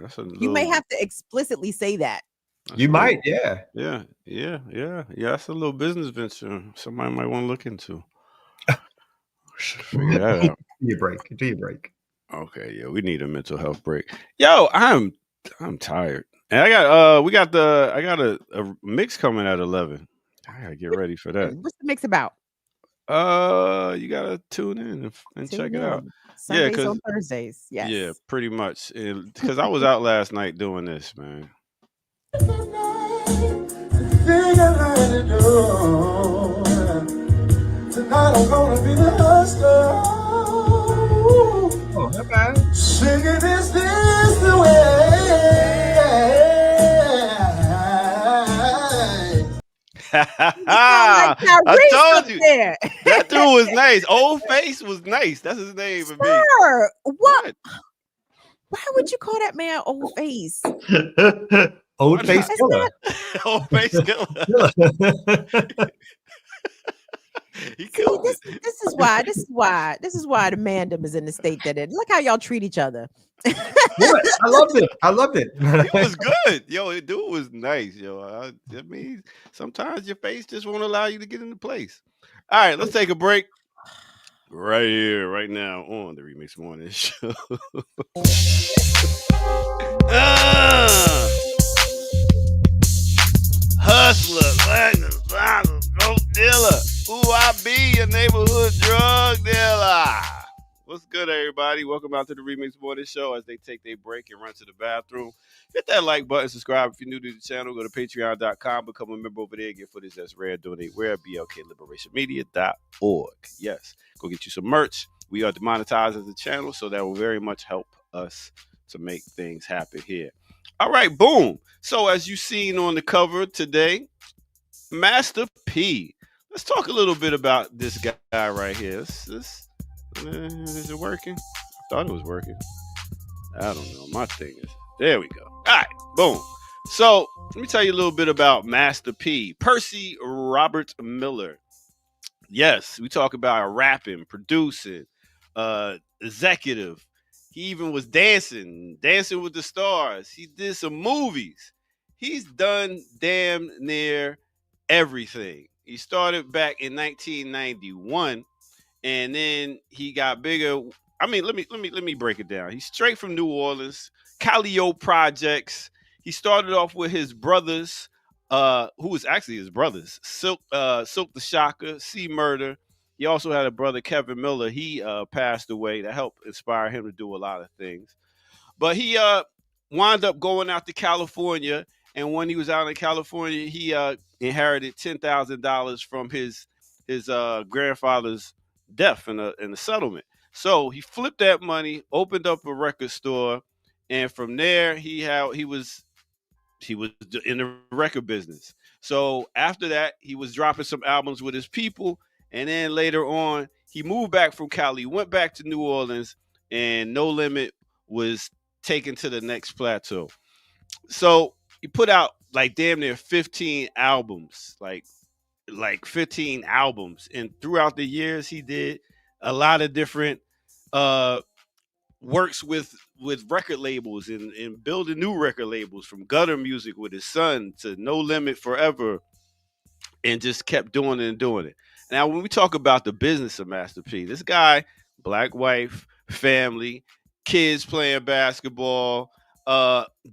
that's a little... You may have to explicitly say that. You might, yeah. That's a little business venture somebody might want to look into. Figure that out. Do your break. Okay, yeah, we need a mental health break. Yo, I'm tired. And I got a mix coming at 11. I gotta get ready for that. What's the mix about? You gotta tune in and check it out. Sundays on Thursdays. Yes. Yeah, pretty much. Because I was out last night doing this, man. Tonight I'm gonna be the hustler. Oh, not bad. Singing this the way. I told you that dude was nice. Old Face was nice. That's his name. Sir, what? Why would you call that man Old Face? Old Face killer. Old Face killer. He killed this is why the mandem is in the state that it. Look how y'all treat each other. I loved it. It was good. Yo, the dude was nice. Yo, I mean, sometimes your face just won't allow you to get into place. All right, let's take a break. Right here, right now on the Remix Morning Show. Hustler, dope dealer. Ooh, I be your neighborhood drug dealer. What's good, everybody? Welcome out to the Remix Morning Show as they take their break and run to the bathroom. Hit that like button, subscribe if you're new to the channel. Go to patreon.com, become a member over there, get footage that's rare, donate where, blkliberationmedia.org. Yes, go get you some merch. We are demonetized as a channel, so that will very much help us to make things happen here. All right, boom. So as you've seen on the cover today, Master P. Let's talk a little bit about this guy right here. Is it working? I thought it was working. I don't know. My thing is... There we go. All right, boom. So let me tell you a little bit about Master P. Percy Robert Miller. Yes, we talk about rapping, producing, executive. He even was dancing with the stars. He did some movies. He's done damn near everything. He started back in 1991, and then he got bigger. I mean, let me break it down. He's straight from New Orleans, Calio Projects. He started off with his brothers, who was actually his brothers, Silk the Shocker, C Murder. He also had a brother, Kevin Miller. He passed away. That helped inspire him to do a lot of things. But he wound up going out to California. And when he was out in California, he inherited $10,000 from his grandfather's death in a settlement. So he flipped that money, opened up a record store, and from there he was in the record business. So after that, he was dropping some albums with his people, and then later on, he moved back from Cali, went back to New Orleans, and No Limit was taken to the next plateau. So he put out like damn near 15 albums, like 15 albums. And throughout the years, he did a lot of different works with record labels and building new record labels, from Gutter Music with his son to No Limit Forever, and just kept doing it and doing it. Now, when we talk about the business of Master P, this guy, black wife, family, kids playing basketball,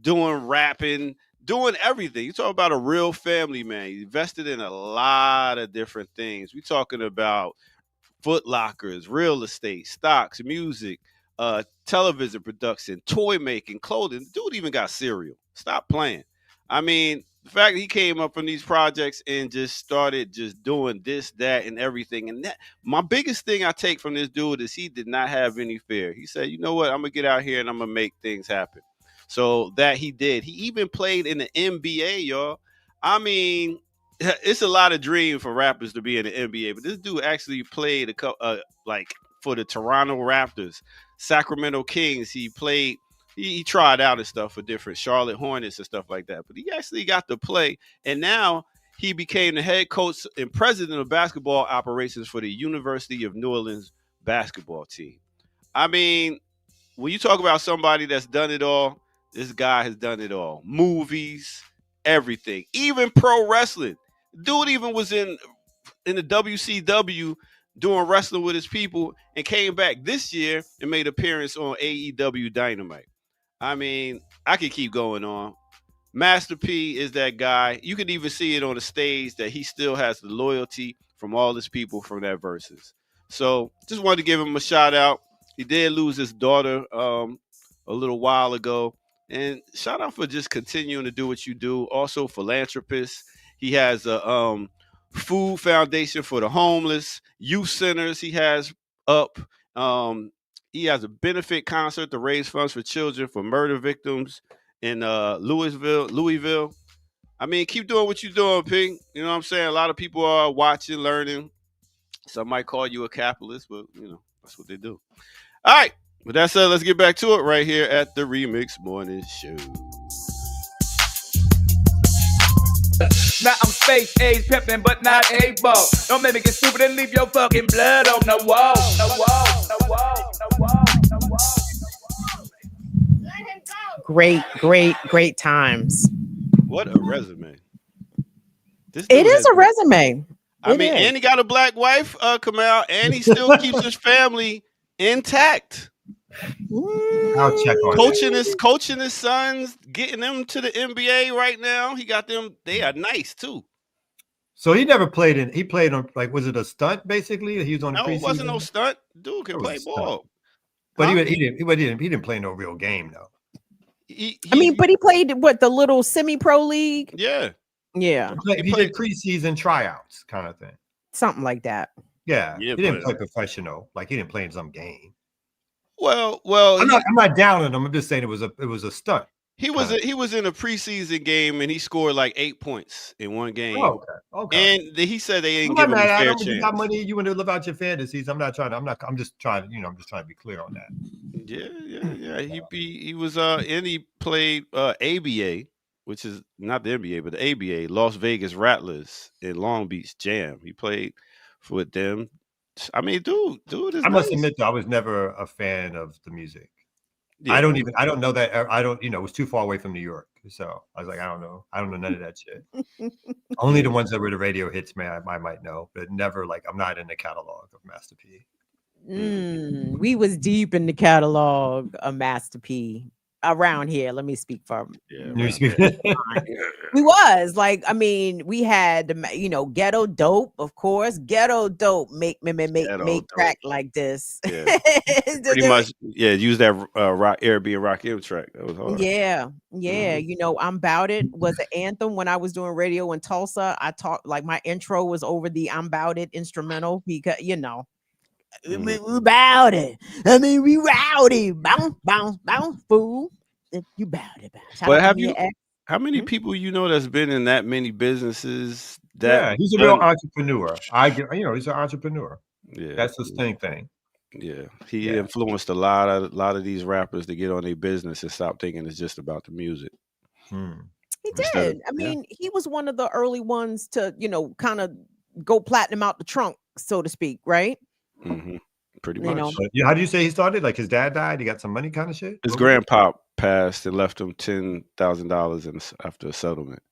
doing rapping, doing everything. You talk about a real family man. He invested in a lot of different things. We're talking about Foot Lockers, real estate, stocks, music, television production, toy making, clothing. Dude even got cereal. Stop playing. I mean, The fact that he came up from these projects and just started just doing this, that, and everything. And that, my biggest thing I take from this dude is he did not have any fear. He said, you know what, I'm gonna get out here and I'm gonna make things happen. So that he did. He even played in the NBA, y'all. I mean, it's a lot of dream for rappers to be in the NBA, but this dude actually played like for the Toronto Raptors, Sacramento Kings. He played. He tried out and stuff for different Charlotte Hornets and stuff like that, but he actually got to play, and now he became the head coach and president of basketball operations for the University of New Orleans basketball team. I mean, when you talk about somebody that's done it all, this guy has done it all. Movies, everything, even pro wrestling. Dude even was in the WCW doing wrestling with his people and came back this year and made an appearance on AEW Dynamite. I mean, I could keep going on. Master P is that guy. You can even see it on the stage that he still has the loyalty from all his people from that verses. So just wanted to give him a shout out. He did lose his daughter a little while ago. And shout out for just continuing to do what you do. Also philanthropist. He has a food foundation for the homeless, youth centers he has up. He has a benefit concert to raise funds for children for murder victims in Louisville. I mean, keep doing what you're doing, P. You know what I'm saying? A lot of people are watching, learning. Some might call you a capitalist, but that's what they do. All right. With that said, let's get back to it right here at the Remix Morning Show. Now I'm space age pimping, but not able. Don't make me get stupid and leave your fucking blood on the wall. Great times. What a resume. It is a resume. I mean, and he got a black wife, Kamal, and he still keeps his family intact. I'll check on coaching his sons, getting them to the NBA right now. He got them. They are nice too. So he never played in. He played on, like, was it a stunt basically? He was on. No, it wasn't no stunt. Dude can play ball. But he didn't play no real game though. But he played the little semi-pro league. Yeah. He did preseason tryouts kind of thing. Something like that. Yeah. He didn't play professional. Like he didn't play in some game. Well, I'm not down on him. I'm just saying it was a stunt. He was in a preseason game and he scored like 8 points in one game. Oh, okay. And he said they ain't giving him a fair chance. You got money. You want to live out your fantasies. I'm just trying to be clear on that. Yeah. He was and he played ABA, which is not the NBA, but the ABA, Las Vegas Rattlers in Long Beach Jam. He played for them. I mean, dude is. I must admit, though, I was never a fan of the music. Yeah. I don't know that. It was too far away from New York. So I was like, I don't know none of that shit. Only the ones that were the radio hits, man, I might know, but never I'm not in the catalog of Master P. We was deep in the catalog of Master P around here. Let me speak for him. We was we had Ghetto Dope, of course. Ghetto Dope make crack like this. Yeah. Pretty much, use that Arabian Rock M track. That was hard. Yeah. I'm Bout It was an anthem when I was doing radio in Tulsa. I talked my intro was over the I'm Bout It instrumental because we bout it. I mean, we rowdy. Bounce, bounce, bounce, fool. You bout it. But how many people that's been in that many businesses? He's a real entrepreneur. He's an entrepreneur. Yeah, that's the thing. Yeah, he influenced a lot of these rappers to get on their business and stop thinking it's just about the music. He did. He was one of the early ones to kind of go platinum out the trunk, so to speak, right? Mm-hmm. Pretty much. How do you say he started? Like his dad died, he got some money, kind of shit. His grandpa passed and left him $10,000 after a settlement,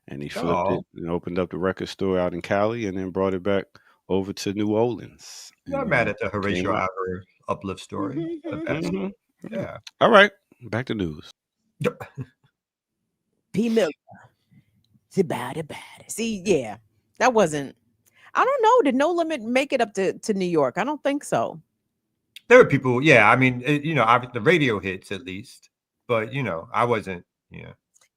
and he flipped it and opened up the record store out in Cali, and then brought it back over to New Orleans. I'm not mad at the Horatio Alger uplift story. Mm-hmm. Yeah. All right, back to news. P. Miller. It's about it. See, that wasn't. I don't know. Did No Limit make it up to New York? I don't think so. There were people, the radio hits at least, but I wasn't,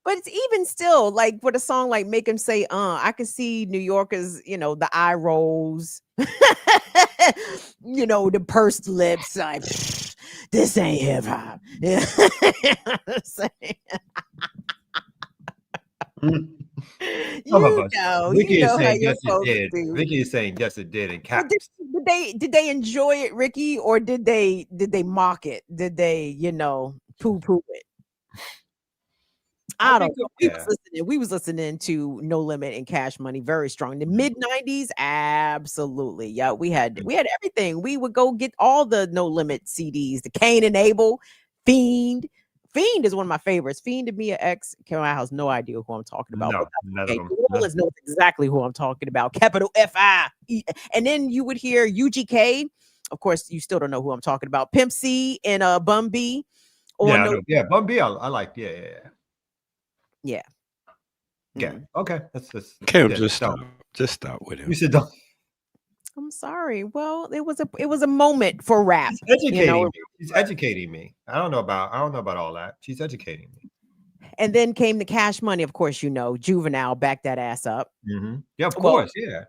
But it's even still like with a song like Make Him Say, I can see New Yorkers, the eye rolls, the pursed lips. Like, this ain't hip hop. Yeah. Some of us. Ricky is how saying your yes, it folks did. do. Ricky is saying yes, it did in Well, caps. did they enjoy it, Ricky, or did they mock it? Did they, poo it? I don't know. We was listening to No Limit and Cash Money very strong. The mid 90s, absolutely. Yeah, we had everything. We would go get all the No Limit CDs, the Cain and Abel, Fiend. Fiend is one of my favorites. Fiend and Mia X. Kevin has no idea who I'm talking about. No, but none okay. of them. New Orleans knows exactly who I'm talking about. Capital F-I. And then you would hear UGK. Of course, you still don't know who I'm talking about. Pimp C and Bun B. Yeah, Bun B, I like. Yeah. Yeah. Okay. That's Kim, just stop with him. You said don't. I'm sorry. Well, it was a moment for rap. She's educating me. I don't know about all that. She's educating me. And then came the Cash Money, of course, Juvenile backed that ass up. Mm-hmm. Yeah, of course. Yeah.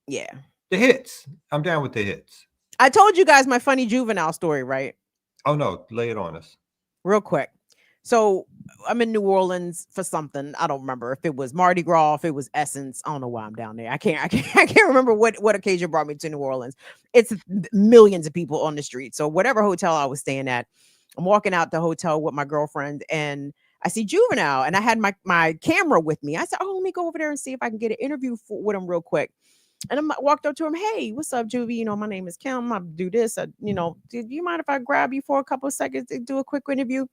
Yeah. The hits. I'm down with the hits. I told you guys my funny Juvenile story, right? Oh no, lay it on us. Real quick. So I'm in New Orleans for something. I don't remember if it was Mardi Gras, if it was Essence. I don't know why I'm down there. I can't remember what occasion brought me to New Orleans. It's millions of people on the street. So whatever hotel I was staying at, I'm walking out the hotel with my girlfriend and I see Juvenile and I had my camera with me. I said, oh, let me go over there and see if I can get an interview with him real quick. And I walked up to him. Hey, what's up, Juvie? My name is Kim. I do this. Do you mind if I grab you for a couple of seconds to do a quick interview?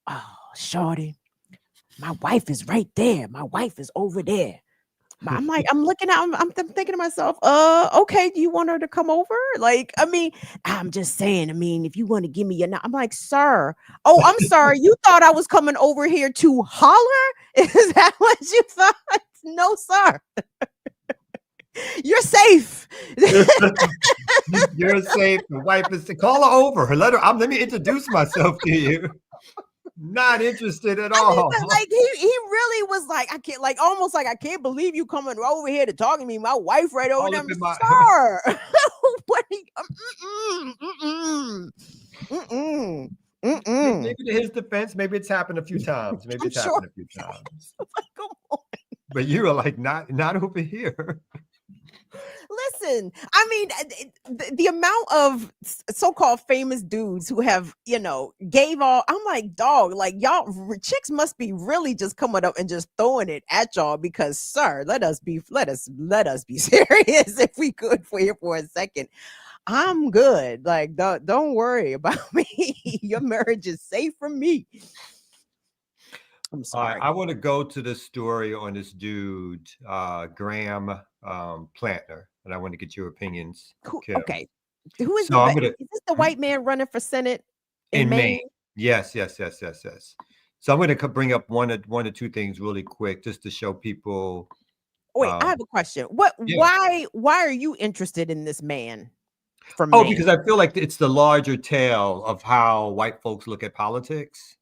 Oh, shorty, my wife is right there. My wife is over there. I'm looking at, I'm thinking to myself, okay, do you want her to come over? Like, I'm just saying, if you want to give me I'm like, sir, oh, I'm sorry. You thought I was coming over here to holler? Is that what you thought? No, sir. You're safe. You're safe. The wife is to call her over. Let me introduce myself to you. Not interested at all. Like he really was like, I can't, like almost like I can't believe you coming over here to talk to me. My wife right over there, sir. What? Maybe to his defense, maybe it's happened a few times. Happened a few times. Come on. But you were like, not over here. Listen, the amount of so-called famous dudes who have, gave all, I'm like, dog, like y'all chicks must be really just coming up and just throwing it at y'all because, sir, let us be serious if we could for a second. I'm good. Like, don't worry about me. Your marriage is safe from me. I'm sorry. I want to go to the story on this dude, Graham Plantner, and I want to get your opinions. Okay. Who is is this the white man running for Senate in Maine? Yes. So I'm going to bring up one or two things really quick just to show people. Wait, I have a question. Why are you interested in this man? From Maine? Because I feel like it's the larger tale of how white folks look at politics.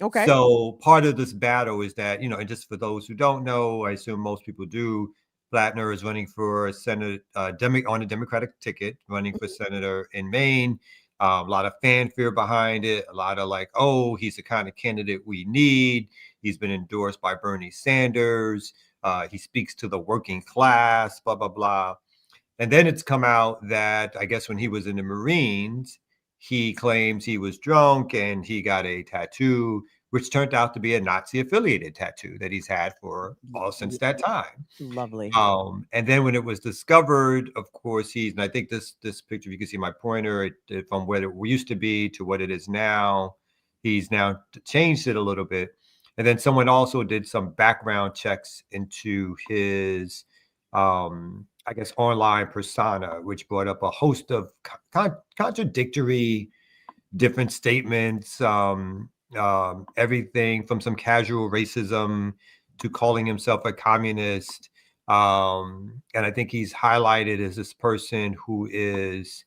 Okay. So part of this battle is that, and just for those who don't know, I assume most people do, Blattner is running for Senate on a Democratic ticket, running for senator in Maine. A lot of fanfare behind it. A lot of like, oh, he's the kind of candidate we need. He's been endorsed by Bernie Sanders. He speaks to the working class, blah, blah, blah. And then it's come out that I guess when he was in the Marines, he claims he was drunk and he got a tattoo, which turned out to be a Nazi affiliated tattoo that he's had for all since that time. Lovely. And then when it was discovered, of course, and I think this picture, you can see my pointer from where it used to be to what it is now. He's now changed it a little bit. And then someone also did some background checks into his I guess, online persona, which brought up a host of contradictory different statements, everything from some casual racism to calling himself a communist. And I think he's highlighted as this person who is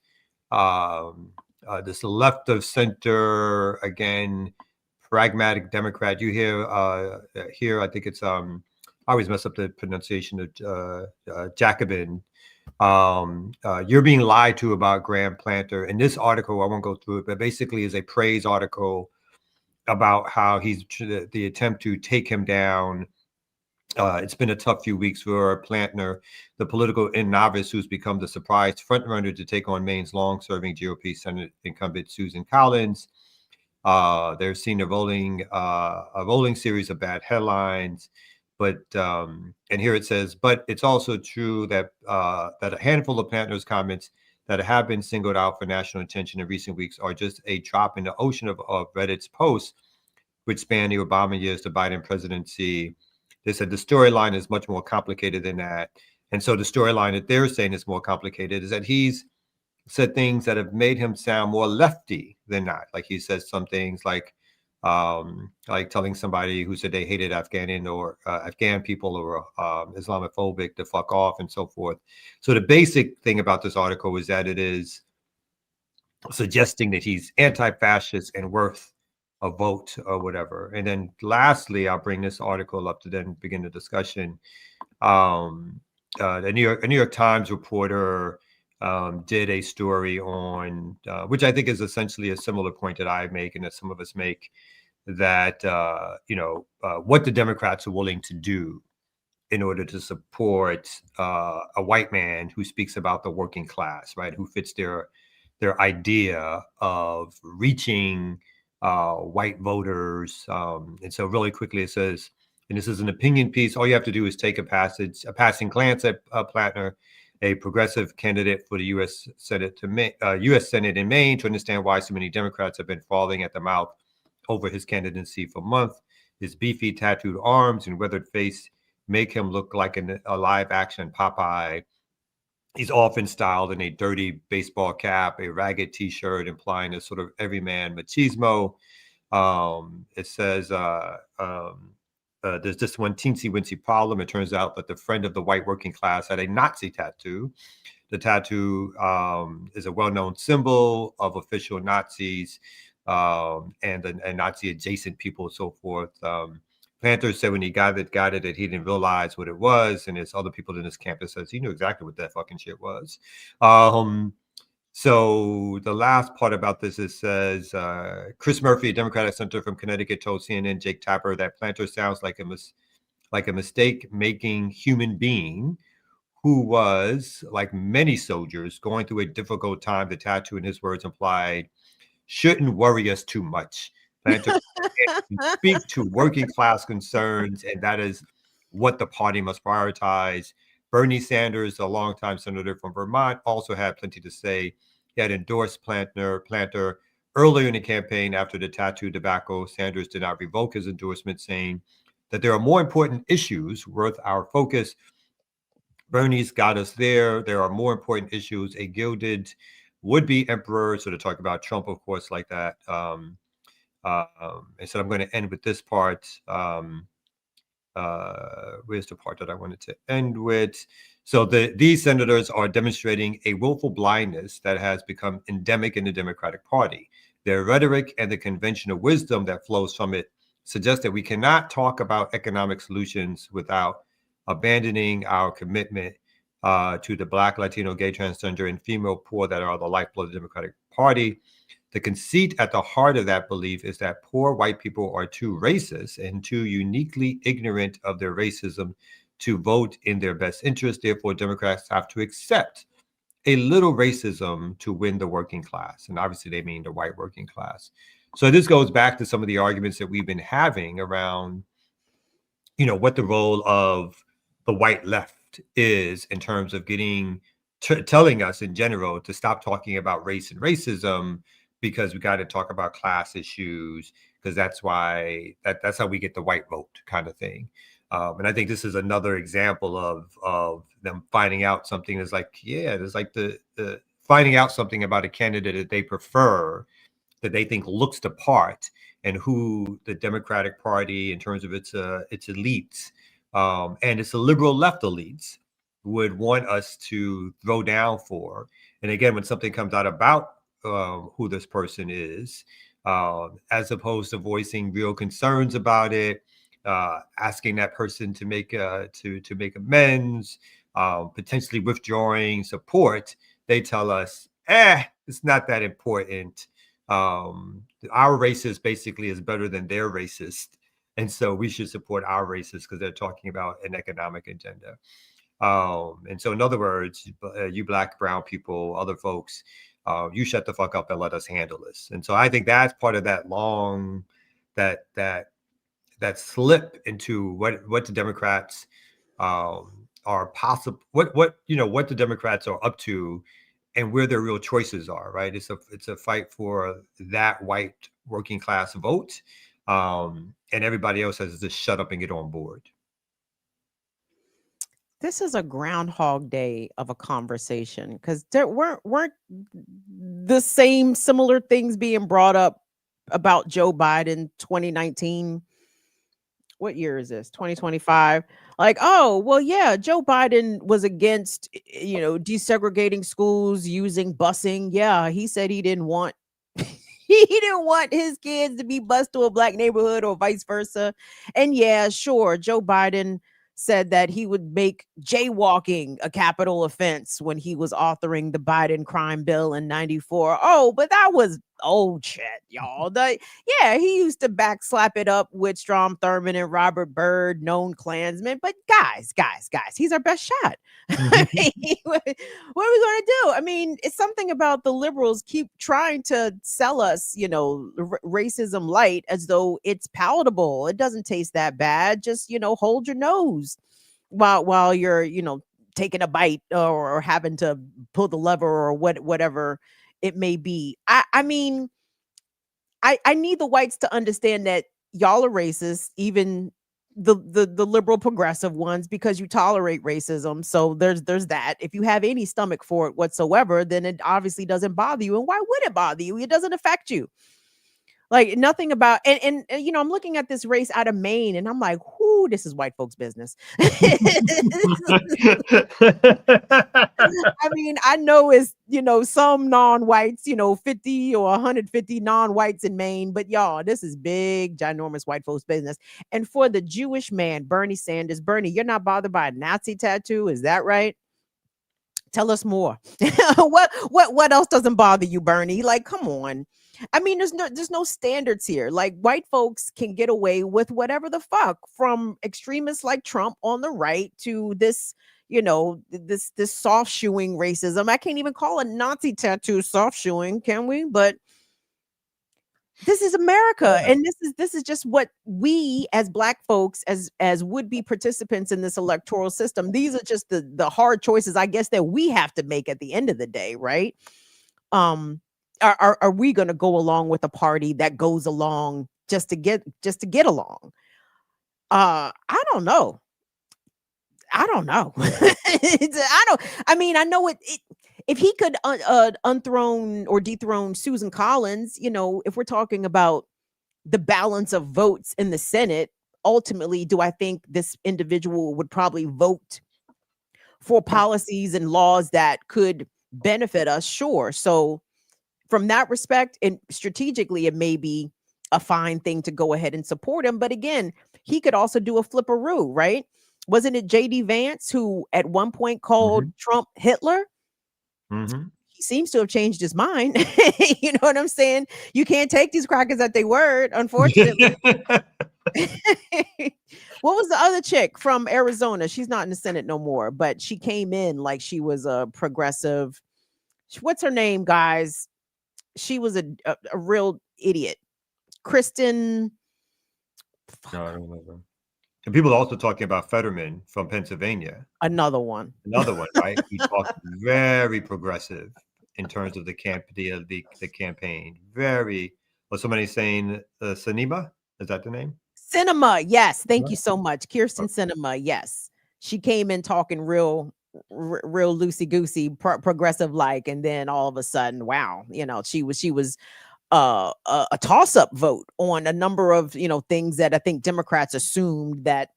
this left of center, again, pragmatic Democrat. You hear here, I think it's I always mess up the pronunciation of Jacobin. You're being lied to about Graham Planter. In this article, I won't go through it, but basically is a praise article about how he's the attempt to take him down. It's been a tough few weeks for Plantner, the political novice who's become the surprise frontrunner to take on Maine's long-serving GOP Senate incumbent Susan Collins. They're seeing a rolling series of bad headlines, but and here it says, but it's also true that that a handful of Plantner's comments that have been singled out for national attention in recent weeks are just a drop in the ocean of Reddit's posts, which span the Obama years to Biden presidency. They said the storyline is much more complicated than that. And so the storyline that they're saying is more complicated is that he's said things that have made him sound more lefty than not. Like he says some things like telling somebody who said they hated Afghan people or Islamophobic to fuck off and so forth. So the basic thing about this article is that it is suggesting that he's anti-fascist and worth a vote or whatever. And then lastly, I'll bring this article up to then begin the discussion. A New York Times reporter did a story on, which I think is essentially a similar point that I make and that some of us make, that, what the Democrats are willing to do in order to support a white man who speaks about the working class, right? Who fits their idea of reaching white voters. And so really quickly it says, and this is an opinion piece, all you have to do is take a passing glance at Plantner, a progressive candidate for the U.S. Senate in Maine, to understand why so many Democrats have been falling at the mouth over his candidacy for months. His beefy tattooed arms and weathered face make him look like a live-action Popeye. He's often styled in a dirty baseball cap, a ragged T-shirt, implying a sort of everyman machismo. It says there's this one teensy-wincy problem. It turns out that the friend of the white working class had a Nazi tattoo. The tattoo is a well-known symbol of official Nazis and Nazi-adjacent people and so forth. Planter said when he got it that he didn't realize what it was, and there's other people in his camp that says he knew exactly what that fucking shit was. So the last part about this, it says Chris Murphy, a Democratic senator from Connecticut, told CNN Jake Tapper that Planter sounds like a mistake-making human being who was, like many soldiers, going through a difficult time. The tattoo, in his words, implied, shouldn't worry us too much. Planter speak to working class concerns, and that is what the party must prioritize. Bernie Sanders, a longtime senator from Vermont, also had plenty to say. He had endorsed Planter earlier in the campaign after the tattoo debacle. Sanders did not revoke his endorsement, saying that there are more important issues worth our focus. Bernie's got us there. There are more important issues. A gilded would-be emperor. So to talk about Trump, of course, like that. And so I'm going to end with this part. Where's the part that I wanted to end with? So these senators are demonstrating a willful blindness that has become endemic in the Democratic Party. Their rhetoric and the conventional wisdom that flows from it suggests that we cannot talk about economic solutions without abandoning our commitment to the Black, Latino, gay, transgender, and female poor that are the lifeblood of the Democratic Party. The conceit at the heart of that belief is that poor white people are too racist and too uniquely ignorant of their racism to vote in their best interest. Therefore, Democrats have to accept a little racism to win the working class. And obviously they mean the white working class. So this goes back to some of the arguments that we've been having around, what the role of the white left is in terms of telling us in general to stop talking about race and racism, because we got to talk about class issues, because that's how we get the white vote kind of thing. And I think this is another example of them finding out something is like, there's like the finding out something about a candidate that they prefer, that they think looks the part, and who the Democratic Party, in terms of its elites and its liberal left elites, would want us to throw down for. And again, when something comes out about who this person is, as opposed to voicing real concerns about it, asking that person to make amends, potentially withdrawing support. They tell us, it's not that important. Our racist basically is better than their racist, and so we should support our racists because they're talking about an economic agenda. And so, in other words, you Black, brown people, other folks, you shut the fuck up and let us handle this. And so, I think that's part of that long, that slip into what the Democrats are possible, what the Democrats are up to, and where their real choices are. Right? It's a fight for that white working class vote, and everybody else has to just shut up and get on board. This is a Groundhog Day of a conversation because there weren't the same similar things being brought up about Joe Biden 2019. What year is this? 2025. Like, oh, well, yeah, Joe Biden was against, desegregating schools, using busing. Yeah, he said he didn't want he didn't want his kids to be bused to a Black neighborhood or vice versa. And yeah, sure, Joe Biden said that he would make jaywalking a capital offense when he was authoring the Biden crime bill in 94. Oh, but that was old shit, y'all. Yeah, he used to backslap it up with Strom Thurmond and Robert Byrd, known Klansmen. But guys, he's our best shot. I mean, what are we going to do? I mean, it's something about the liberals keep trying to sell us, racism light as though it's palatable. It doesn't taste that bad. Just, hold your nose while you're, taking a bite or having to pull the lever or whatever it may be. I mean, I need the whites to understand that y'all are racist, even the liberal progressive ones, because you tolerate racism. So there's that. If you have any stomach for it whatsoever, then it obviously doesn't bother you. And why would it bother you? It doesn't affect you. Like nothing about, and I'm looking at this race out of Maine and I'm like, whoo, this is white folks' business. I mean, I know it's, some non-whites, 50 or 150 non-whites in Maine, but y'all, this is big, ginormous white folks' business. And for the Jewish man, Bernie Sanders, Bernie, you're not bothered by a Nazi tattoo, is that right? Tell us more. What else doesn't bother you, Bernie? Like, come on. I mean, there's no standards here. Like, white folks can get away with whatever the fuck, from extremists like Trump on the right to this, this soft shoeing racism. I can't even call a Nazi tattoo soft shoeing, can we? But this is America, and this is just what we as Black folks, as would-be participants in this electoral system, these are just the hard choices, I guess, that we have to make at the end of the day, right? Are we going to go along with a party that goes along just to get along? I don't know. I know it. If he could unthrone or dethrone Susan Collins, if we're talking about the balance of votes in the Senate, ultimately, do I think this individual would probably vote for policies and laws that could benefit us? Sure. So from that respect, and strategically, it may be a fine thing to go ahead and support him. But again, he could also do a flipperoo, right? Wasn't it J.D. Vance who at one point called Trump Hitler? Mm-hmm. He seems to have changed his mind. You know what I'm saying? You can't take these crackers at their word, unfortunately. What was the other chick from Arizona? She's not in the Senate no more, but she came in like she was a progressive. What's her name, guys? She was a real idiot. Kristen. No, I don't remember. And people are also talking about Fetterman from Pennsylvania. Another one, right? He talked very progressive in terms of the campaign. Very. Was somebody saying Sinema? Is that the name? Sinema. Yes. Thank you so much. Kirsten Sinema. Yes. She came in talking real loosey goosey, progressive like, and then all of a sudden, wow, she was a toss-up vote on a number of things that I think Democrats assumed that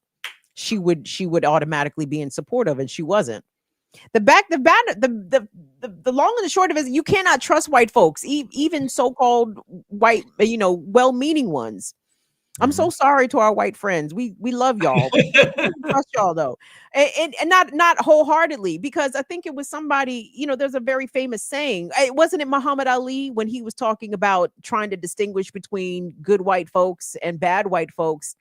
she would automatically be in support of, and she wasn't. The long and the short of it is you cannot trust white folks, even so-called white, well-meaning ones. I'm so sorry to our white friends. We love y'all. We trust y'all though, and not wholeheartedly, because I think it was somebody. There's a very famous saying. It wasn't it Muhammad Ali when he was talking about trying to distinguish between good white folks and bad white folks.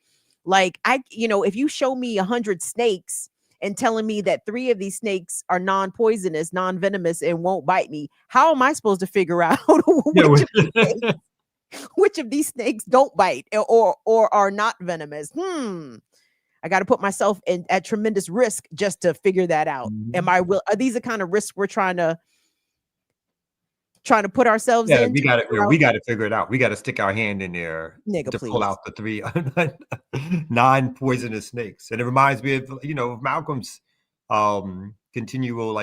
Like if you show me 100 snakes and telling me that 3 of these snakes are non-poisonous, non-venomous, and won't bite me, how am I supposed to figure out which of these snakes don't bite or are not venomous? I got to put myself at tremendous risk just to figure that out. Are these the kind of risks we're trying to put ourselves in? We got to figure it out. We got to stick our hand in there to pull out the 3 non-poisonous snakes. And it reminds me of Malcolm's continual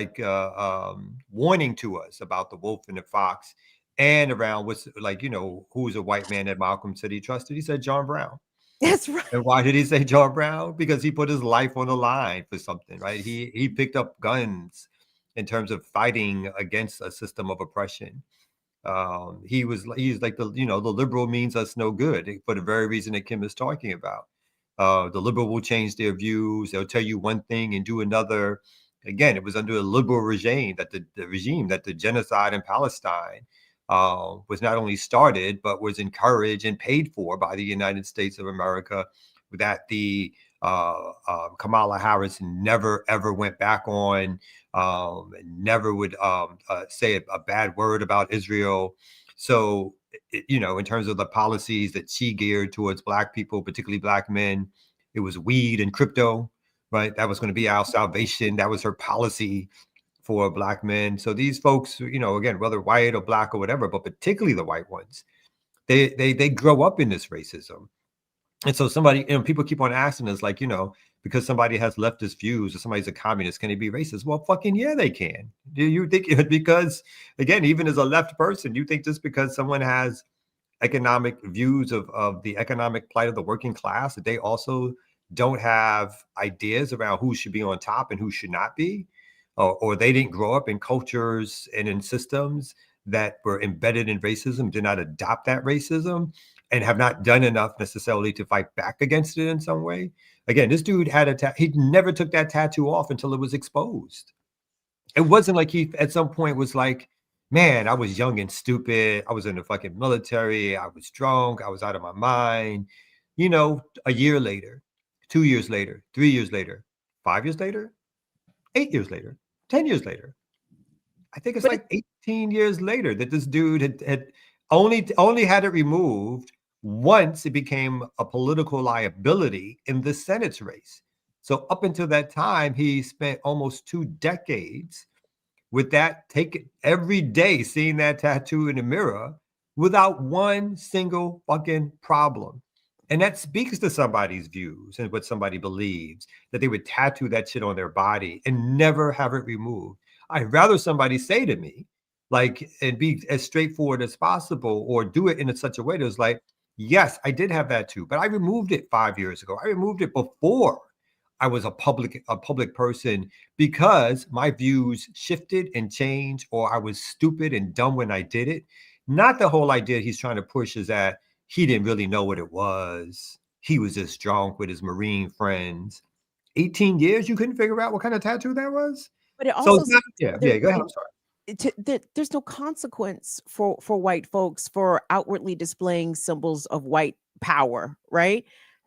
warning to us about the wolf and the fox, and around who's a white man that Malcolm said he trusted. He said John Brown. That's right. And why did he say John Brown? Because he put his life on the line for something, right? He picked up guns in terms of fighting against a system of oppression. He's like the liberal means us no good for the very reason that Kim is talking about. The liberal will change their views. They'll tell you one thing and do another. Again, it was under a liberal regime that the genocide in Palestine was not only started, but was encouraged and paid for by the United States of America, that the Kamala Harris never, ever went back on, never would say a bad word about Israel. So, in terms of the policies that she geared towards Black people, particularly Black men, it was weed and crypto, right? That was going to be our salvation. That was her policy for Black men. So these folks, again, whether white or Black or whatever, but particularly the white ones, they grow up in this racism. And so people keep on asking us, because somebody has leftist views or somebody's a communist, can he be racist? Well, fucking yeah, they can. Do you think because, again, even as a left person, you think just because someone has economic views of the economic plight of the working class, that they also don't have ideas around who should be on top and who should not be? Or they didn't grow up in cultures and in systems that were embedded in racism, did not adopt that racism, and have not done enough necessarily to fight back against it in some way. Again, this dude had he never took that tattoo off until it was exposed. It wasn't like he at some point was like, man, I was young and stupid. I was in the fucking military. I was drunk. I was out of my mind. A year later, 2 years later, 3 years later, 5 years later, 8 years later, 10 years later. I think it's 18 years later that this dude had only had it removed once it became a political liability in the Senate's race. So up until that time, he spent almost 2 decades with that, every day seeing that tattoo in the mirror without one single fucking problem. And that speaks to somebody's views and what somebody believes, that they would tattoo that shit on their body and never have it removed. I'd rather somebody say to me, and be as straightforward as possible, or do it in such a way that was like, yes, I did have that too, but I removed it 5 years ago. I removed it before I was a public person, because my views shifted and changed, or I was stupid and dumb when I did it. Not the whole idea he's trying to push is that he didn't really know what it was. He was just drunk with his Marine friends. 18 years, you couldn't figure out what kind of tattoo that was? But it also go ahead. I'm sorry. There's no consequence for white folks for outwardly displaying symbols of white power, right?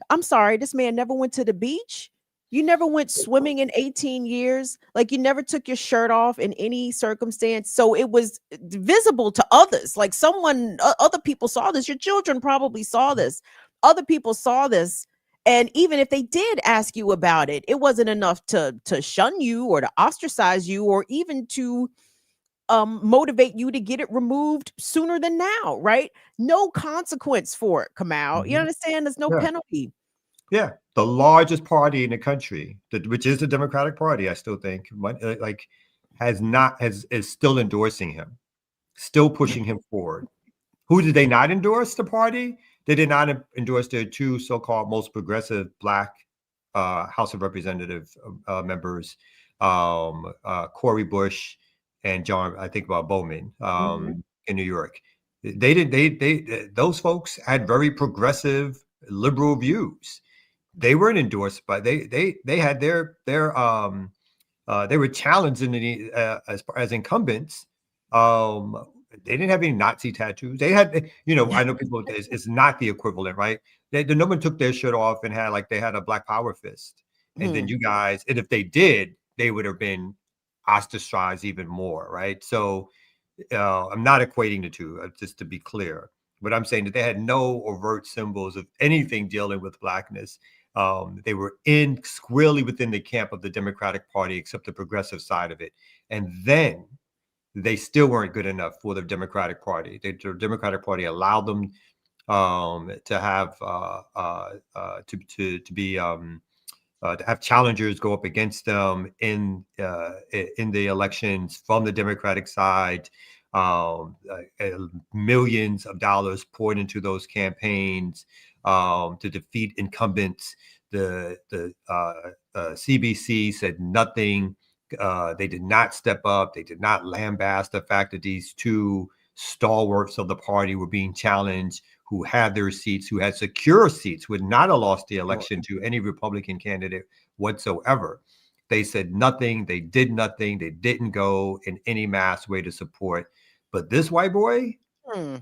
I'm sorry, this man never went to the beach. You never went swimming in 18 years. Like, you never took your shirt off in any circumstance. So it was visible to others. Like, other people saw this. Your children probably saw this. Other people saw this. And even if they did ask you about it, it wasn't enough to shun you or to ostracize you, or even to motivate you to get it removed sooner than now, right? No consequence for it, Kamal. Mm-hmm. You understand? There's no penalty. Yeah, the largest party in the country, which is the Democratic Party, I still think, is still endorsing him, still pushing him forward. Who did they not endorse? The party? They did not endorse their 2 so-called most progressive Black House of Representative members, Cory Bush and John, I think about Bowman in New York. Those folks had very progressive liberal views. They weren't endorsed by they had their they were challenged in the as incumbents. They didn't have any Nazi tattoos. They had, I know people, it's not the equivalent, right? No one took their shirt off and they had a Black Power fist. And then you guys, and if they did, they would have been ostracized even more, right? So I'm not equating the two, just to be clear. But I'm saying that they had no overt symbols of anything dealing with Blackness. They were squarely within the camp of the Democratic Party, except the progressive side of it. And then they still weren't good enough for the Democratic Party. The Democratic Party allowed them to have to have challengers go up against them in the elections from the Democratic side. Millions of dollars poured into those campaigns to defeat incumbents. The CBC said nothing. They did not step up. They did not lambast the fact that these two stalwarts of the party were being challenged, who had their seats, who had secure seats, would not have lost the election to any Republican candidate whatsoever. They said nothing. They did nothing. They didn't go in any mass way to support. But this white boy, they're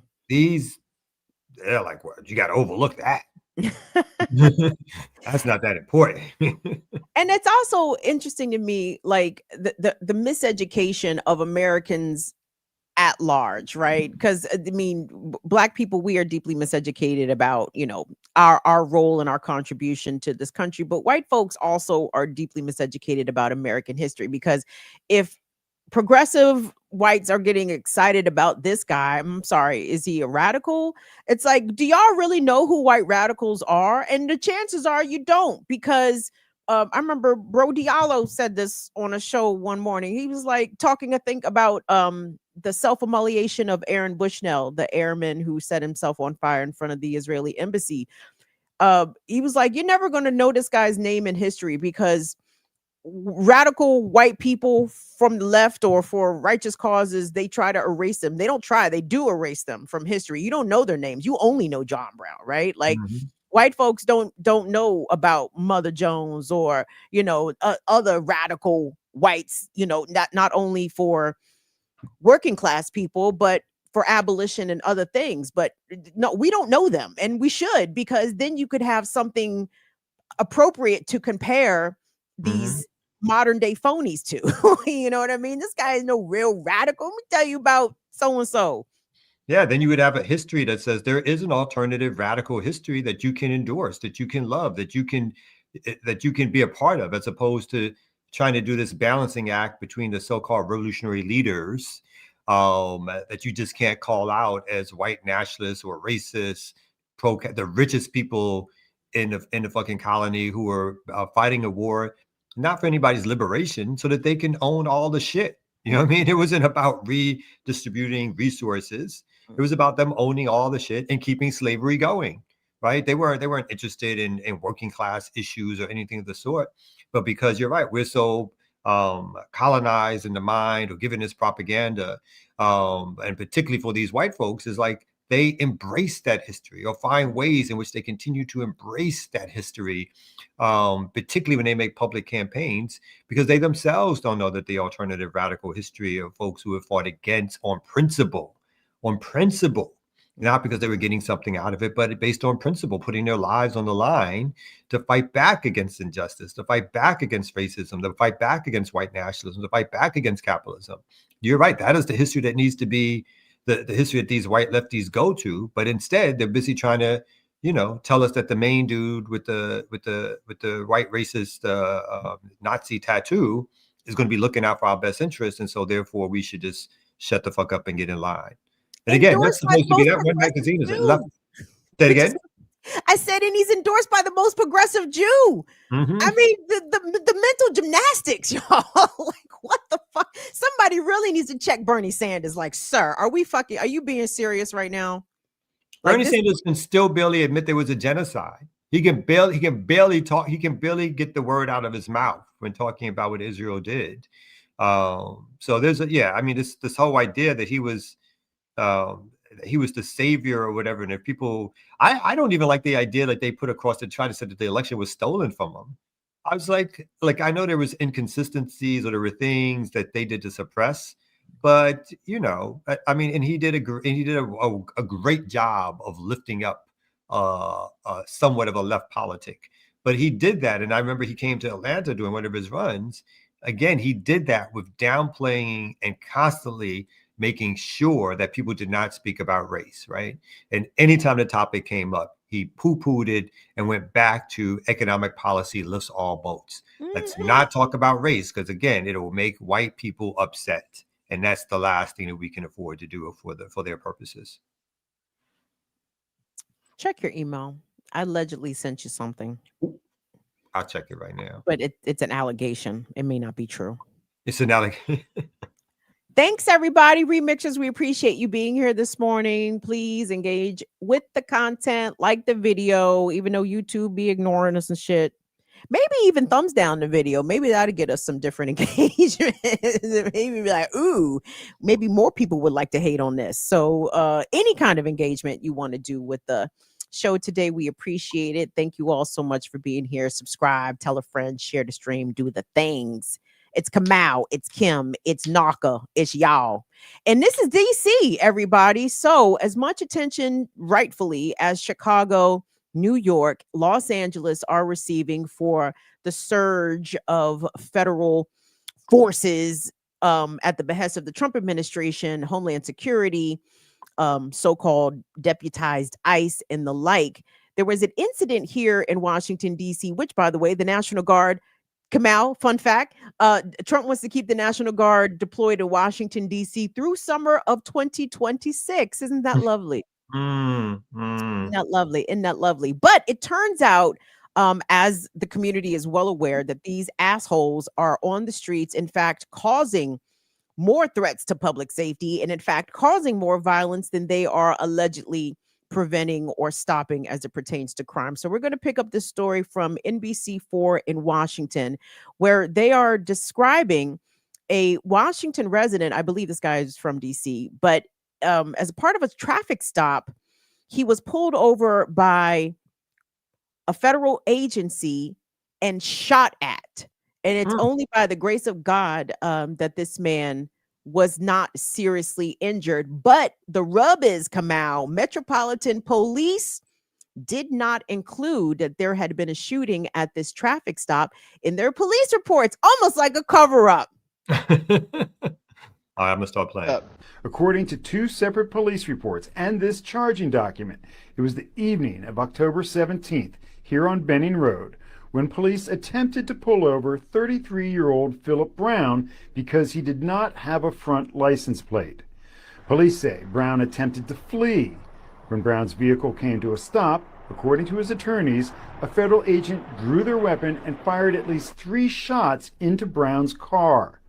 like, well, you got to overlook that. That's not that important. And it's also interesting to me, like the miseducation of Americans at large, right? Because I mean, Black people, we are deeply miseducated about, our role and our contribution to this country. But white folks also are deeply miseducated about American history, because if progressive whites are getting excited about this guy, I'm sorry, is he a radical? It's like, do y'all really know who white radicals are? And the chances are you don't, because I remember Bro Diallo said this on a show one morning. He was like talking, I think, about the self-immolation of Aaron Bushnell, the airman who set himself on fire in front of the Israeli embassy. He was like, you're never going to know this guy's name in history, because radical white people from the left or for righteous causes, they try to erase them. They don't try, they do erase them from history. You don't know their names. You only know John Brown, right? Like white folks don't know about Mother Jones or, other radical whites, not only for working class people, but for abolition and other things. But no, we don't know them, and we should, because then you could have something appropriate to compare these modern day phonies to. You know what I mean? This guy is no real radical. Let me tell you about so and so. Yeah, then you would have a history that says there is an alternative radical history that you can endorse, that you can love, that you can be a part of, as opposed to trying to do this balancing act between the so-called revolutionary leaders that you just can't call out as white nationalists or racists, the richest people in the fucking colony who are fighting a war, not for anybody's liberation, so that they can own all the shit. You know what I mean? It wasn't about redistributing resources. It was about them owning all the shit and keeping slavery going, right? They weren't interested in working class issues or anything of the sort. But because you're right, we're so colonized in the mind or given this propaganda, and particularly for these white folks, is like they embrace that history or find ways in which they continue to embrace that history, particularly when they make public campaigns, because they themselves don't know that the alternative radical history of folks who have fought against on principle, not because they were getting something out of it, but based on principle, putting their lives on the line to fight back against injustice, to fight back against racism, to fight back against white nationalism, to fight back against capitalism. You're right. That is the history that needs to be the history that these white lefties go to, but instead they're busy trying to, tell us that the main dude with the white racist Nazi tattoo is going to be looking out for our best interests, and so therefore we should just shut the fuck up and get in line. And again, that's supposed to be that one magazine is left. Say it again. I said, and he's endorsed by the most progressive Jew. I mean, the mental gymnastics, y'all. Like, what the fuck? Somebody really needs to check Bernie Sanders. Like, sir, are you being serious right now? Bernie Sanders can still barely admit there was a genocide. He can barely talk. He can barely get the word out of his mouth when talking about what Israel did. So there's I mean, this whole idea that he was the savior or whatever. And if people, I don't even like the idea that they put across to try to say that the election was stolen from him. I was like I know there was inconsistencies or there were things that they did to suppress, but I mean, and he did a great job of lifting up somewhat of a left politic. But he did that, and I remember he came to Atlanta doing one of his runs. Again, he did that with downplaying and constantly making sure that people did not speak about race, right? And anytime the topic came up, he poo-pooed it and went back to economic policy lifts all boats. Let's not talk about race, because again, it will make white people upset. And that's the last thing that we can afford to do for their purposes. Check your email. I allegedly sent you something. I'll check it right now. But it's an allegation. It may not be true. It's an allegation. Thanks, everybody. Remixers, we appreciate you being here this morning. Please engage with the content, like the video, even though YouTube be ignoring us and shit. Maybe even thumbs down the video. Maybe that'll get us some different engagement. Maybe be like, ooh, maybe more people would like to hate on this. So any kind of engagement you want to do with the show today, we appreciate it. Thank you all so much for being here. Subscribe, tell a friend, share the stream, do the things. It's Kamau, it's Kim, it's Naka, it's y'all. And this is DC, everybody. So as much attention, rightfully, as Chicago, New York, Los Angeles are receiving for the surge of federal forces at the behest of the Trump administration, Homeland Security, so-called deputized ICE and the like. There was an incident here in Washington, D.C., which, by the way, the National Guard, Kamau, fun fact, Trump wants to keep the National Guard deployed in Washington, D.C. through summer of 2026. Isn't that lovely? Isn't that lovely? Isn't that lovely? But it turns out, as the community is well aware, that these assholes are on the streets, in fact, causing more threats to public safety and, in fact, causing more violence than they are allegedly preventing or stopping as it pertains to crime. So we're going to pick up this story from NBC4 in Washington, where they are describing a Washington resident. I believe this guy is from DC, but as a part of a traffic stop, he was pulled over by a federal agency and shot at. And it's only by the grace of God that this man was not seriously injured. But the rub is, Kamau, Metropolitan Police did not include that there had been a shooting at this traffic stop in their police reports, almost like a cover-up. All right, I'm gonna start playing. According to two separate police reports and this charging document, it was the evening of October 17th here on Benning Road when police attempted to pull over 33-year-old Philip Brown because he did not have a front license plate. Police say Brown attempted to flee. When Brown's vehicle came to a stop, according to his attorneys, a federal agent drew their weapon and fired at least 3 shots into Brown's car.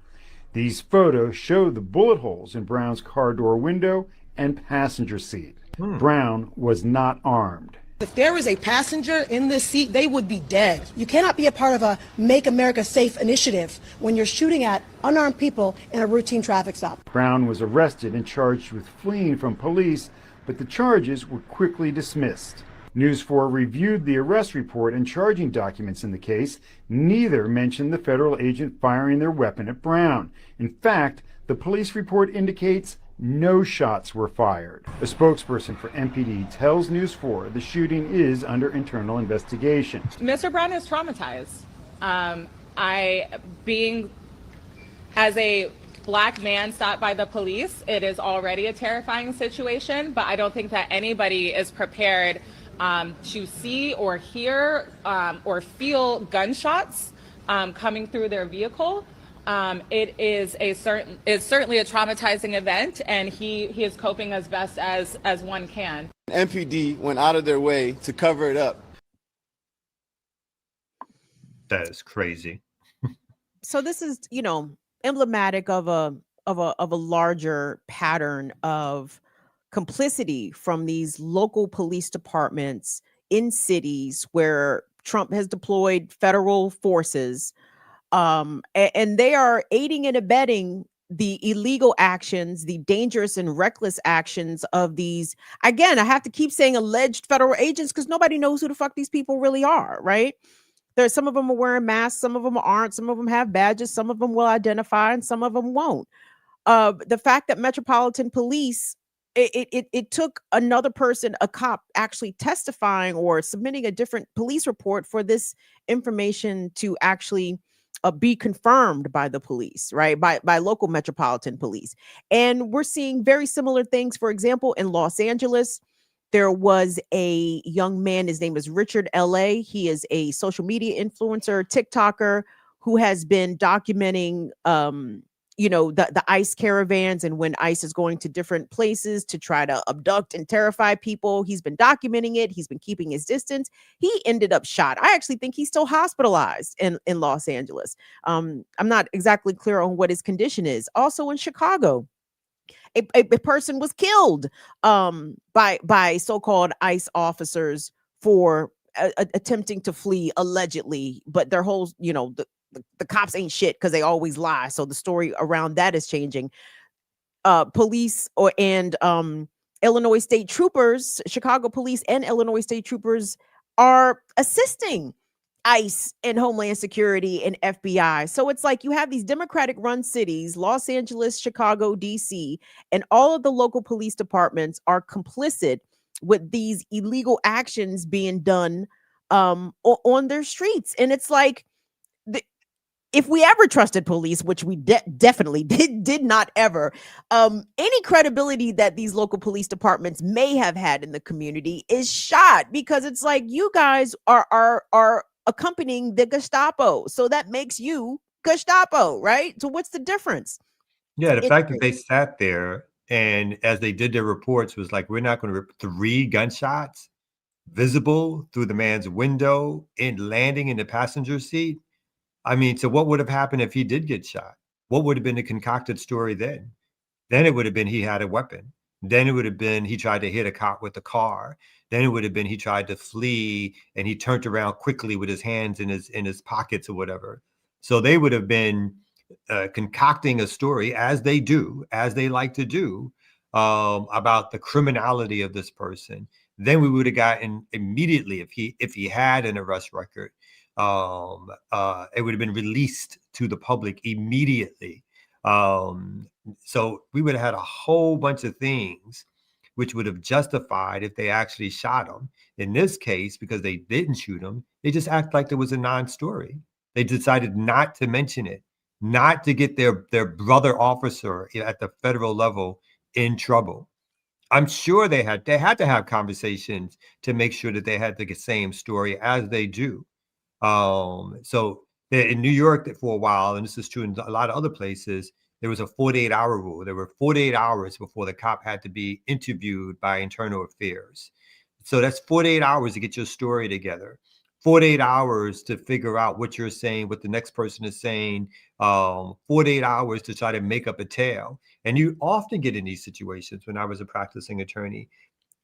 These photos show the bullet holes in Brown's car door window and passenger seat. Brown was not armed. If there was a passenger in this seat, they would be dead. You cannot be a part of a Make America Safe initiative when you're shooting at unarmed people in a routine traffic stop. Brown was arrested and charged with fleeing from police, but the charges were quickly dismissed. News 4 reviewed the arrest report and charging documents in the case. Neither mentioned the federal agent firing their weapon at Brown. In fact, the police report indicates no shots were fired. A spokesperson for MPD tells News 4 the shooting is under internal investigation. Mr. Brown is traumatized. Being as a Black man stopped by the police, it is already a terrifying situation, but I don't think that anybody is prepared to see or hear or feel gunshots coming through their vehicle. It is certainly a traumatizing event, and he is coping as best as one can. MPD went out of their way to cover it up. That is crazy. So this is, emblematic of a larger pattern of complicity from these local police departments in cities where Trump has deployed federal forces, and they are aiding and abetting the illegal actions, the dangerous and reckless actions of these. Again, I have to keep saying alleged federal agents because nobody knows who the fuck these people really are, right? There's some of them are wearing masks, some of them aren't, some of them have badges, some of them will identify, and some of them won't. The fact that Metropolitan Police, it took another person, a cop, actually testifying or submitting a different police report for this information to actually be confirmed by the police, right? By local Metropolitan Police. And we're seeing very similar things. For example, in Los Angeles, there was a young man, his name is Richard LA. He is a social media influencer, TikToker, who has been documenting the ICE caravans, and when ICE is going to different places to try to abduct and terrify people. He's been documenting it. He's been keeping his distance. He ended up shot. I actually think he's still hospitalized in Los Angeles. I'm not exactly clear on what his condition is. Also in Chicago, a person was killed by so-called ICE officers for attempting to flee allegedly, but their whole, the cops ain't shit because they always lie. So the story around that is changing. Police and Illinois state troopers, Chicago police and Illinois state troopers are assisting ICE and Homeland Security and FBI. So it's like you have these Democratic run cities, Los Angeles, Chicago, DC, and all of the local police departments are complicit with these illegal actions being done on their streets. And it's like, if we ever trusted police, which we definitely did not ever, any credibility that these local police departments may have had in the community is shot, because it's like you guys are accompanying the Gestapo, so that makes you Gestapo, right? So what's the difference? Yeah, the fact that they sat there and as they did their reports was like, we're not going to 3 gunshots visible through the man's window and landing in the passenger seat. I mean, so what would have happened if he did get shot? What would have been the concocted story then? Then it would have been he had a weapon. Then it would have been he tried to hit a cop with a car. Then it would have been he tried to flee and he turned around quickly with his hands in his pockets or whatever. So they would have been concocting a story, as they do, as they like to do, about the criminality of this person. Then we would have gotten immediately, if he had an arrest record, it would have been released to the public immediately. So we would have had a whole bunch of things which would have justified if they actually shot him. In this case, because they didn't shoot him, they just act like there was a non-story. They decided not to mention it, not to get their brother officer at the federal level in trouble. I'm sure they had to have conversations to make sure that they had the same story as they do. So in New York for a while, and this is true in a lot of other places, there was a 48-hour rule. There were 48 hours before the cop had to be interviewed by Internal Affairs. So that's 48 hours to get your story together, 48 hours to figure out what you're saying, what the next person is saying, 48 hours to try to make up a tale. And you often get in these situations. When I was a practicing attorney,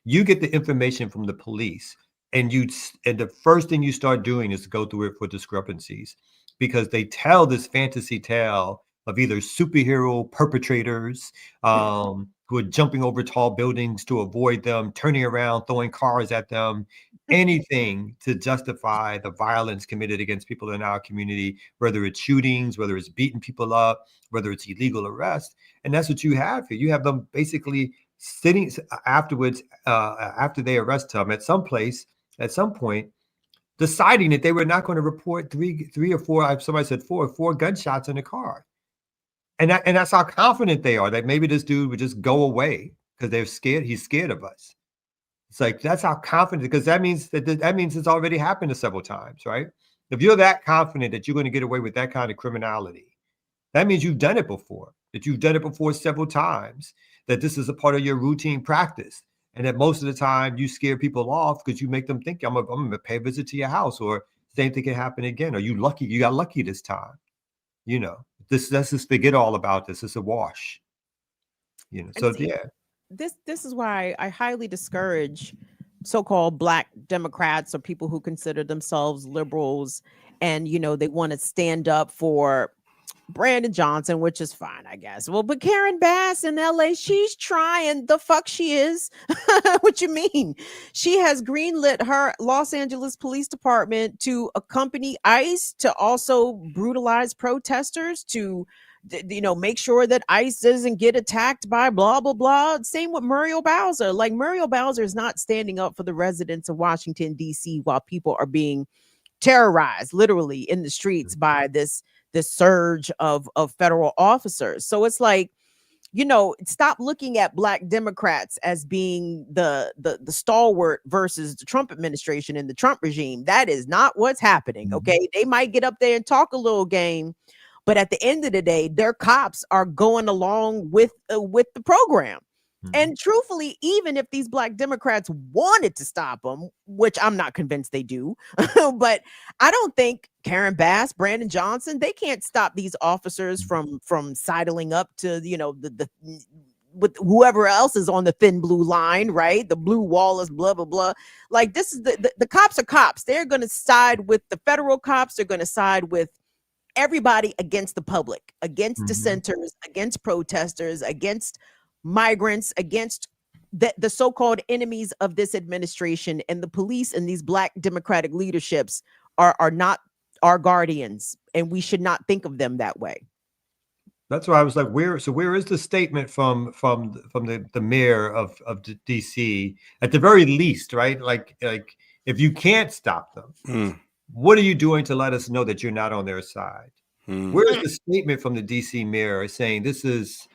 you get the information from the police, and the first thing you start doing is to go through it for discrepancies, because they tell this fantasy tale of either superhero perpetrators who are jumping over tall buildings to avoid them, turning around, throwing cars at them, anything to justify the violence committed against people in our community, whether it's shootings, whether it's beating people up, whether it's illegal arrest. And that's what you have here. You have them basically sitting afterwards, after they arrest him at some place, at some point, deciding that they were not going to report three or four, somebody said four gunshots in the car. And that's how confident they are that maybe this dude would just go away because they're scared. He's scared of us. It's like, that's how confident, because that means it's already happened several times, right? If you're that confident that you're going to get away with that kind of criminality, that means you've done it before, that you've done it before several times, that this is a part of your routine practice. And that most of the time you scare people off because you make them think I'm going to pay a visit to your house, or same thing can happen again. Or you got lucky this time. Let's just forget all about this. It's a wash. So See, yeah. This is why I highly discourage so-called Black Democrats or people who consider themselves liberals, and they want to stand up for Brandon Johnson, which is fine, I guess. Well, but Karen Bass in LA, she's trying. The fuck she is. What you mean? She has greenlit her Los Angeles Police Department to accompany ICE to also brutalize protesters, to make sure that ICE doesn't get attacked by blah blah blah. Same with Muriel Bowser. Like, Muriel Bowser is not standing up for the residents of Washington D.C. while people are being terrorized literally in the streets by this surge of federal officers. So it's like, stop looking at Black Democrats as being the stalwart versus the Trump administration and the Trump regime. That is not what's happening. Okay, they might get up there and talk a little game, but at the end of the day, their cops are going along with the program. And truthfully, even if these Black Democrats wanted to stop them, which I'm not convinced they do, but I don't think Karen Bass, Brandon Johnson, they can't stop these officers from sidling up to the with whoever else is on the thin blue line, right? The blue wall is blah blah blah. Like, this is the cops are cops. They're going to side with the federal cops. They're going to side with everybody against the public, against dissenters, against protesters, against migrants, against the so-called enemies of this administration. And the police and these Black Democratic leaderships are not our guardians, and we should not think of them that way. That's why I was like, where is the statement from the mayor of DC at the very least, right? Like if you can't stop them, what are you doing to let us know that you're not on their side? Where is the statement from the DC mayor saying this is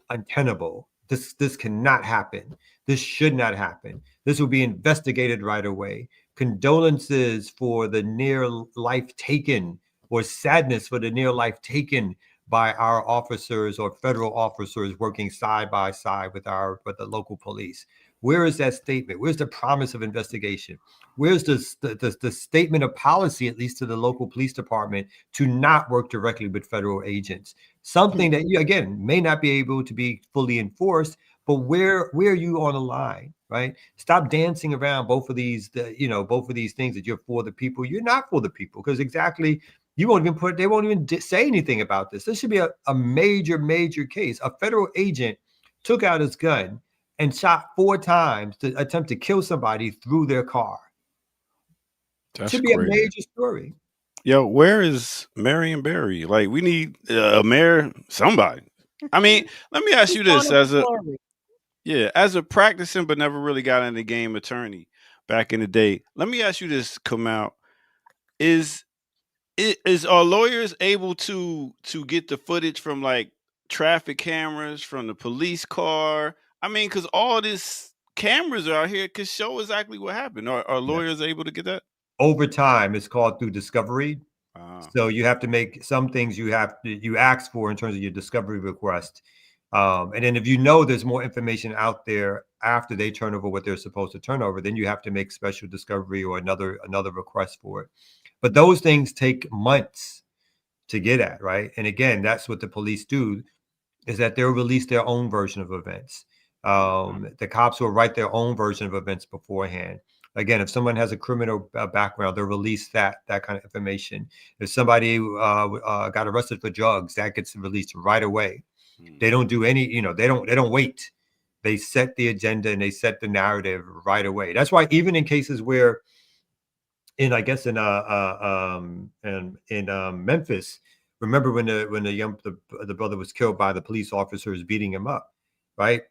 untenable? This cannot happen. This should not happen. This will be investigated right away. Condolences for the near life taken, or sadness for the near life taken by our officers or federal officers working side by side with the local police. Where is that statement? Where's the promise of investigation? Where's the statement of policy, at least to the local police department, to not work directly with federal agents? Something that you, again, may not be able to be fully enforced, but where are you on the line, right? Stop dancing around both of these things, that you're for the people. You're not for the people, because exactly, they won't even say anything about this. This should be a major case. A federal agent took out his gun and shot 4 times to attempt to kill somebody through their car. That should be crazy. A major story. Yo, where is Marion Barry? Like, we need a mayor, somebody. I mean, let me ask you this: as a practicing but never really got in the game attorney back in the day, let me ask you this, Kamal: is are lawyers able to get the footage from, like, traffic cameras, from the police car? I mean, because all these cameras are out here could show exactly what happened. Are lawyers able to get that? Over time, it's called through discovery. So you have to make some things you ask for in terms of your discovery request. And then if there's more information out there after they turn over what they're supposed to turn over, then you have to make special discovery or another request for it. But those things take months to get at, right? And again, that's what the police do, is that they'll release their own version of events. The cops will write their own version of events beforehand. Again, if someone has a criminal background, they'll release that kind of information. If somebody got arrested for drugs, that gets released right away. They don't do any, they don't wait. They set the agenda and they set the narrative right away. That's why even in cases where, in Memphis, remember when the brother was killed by the police officers beating him up, right?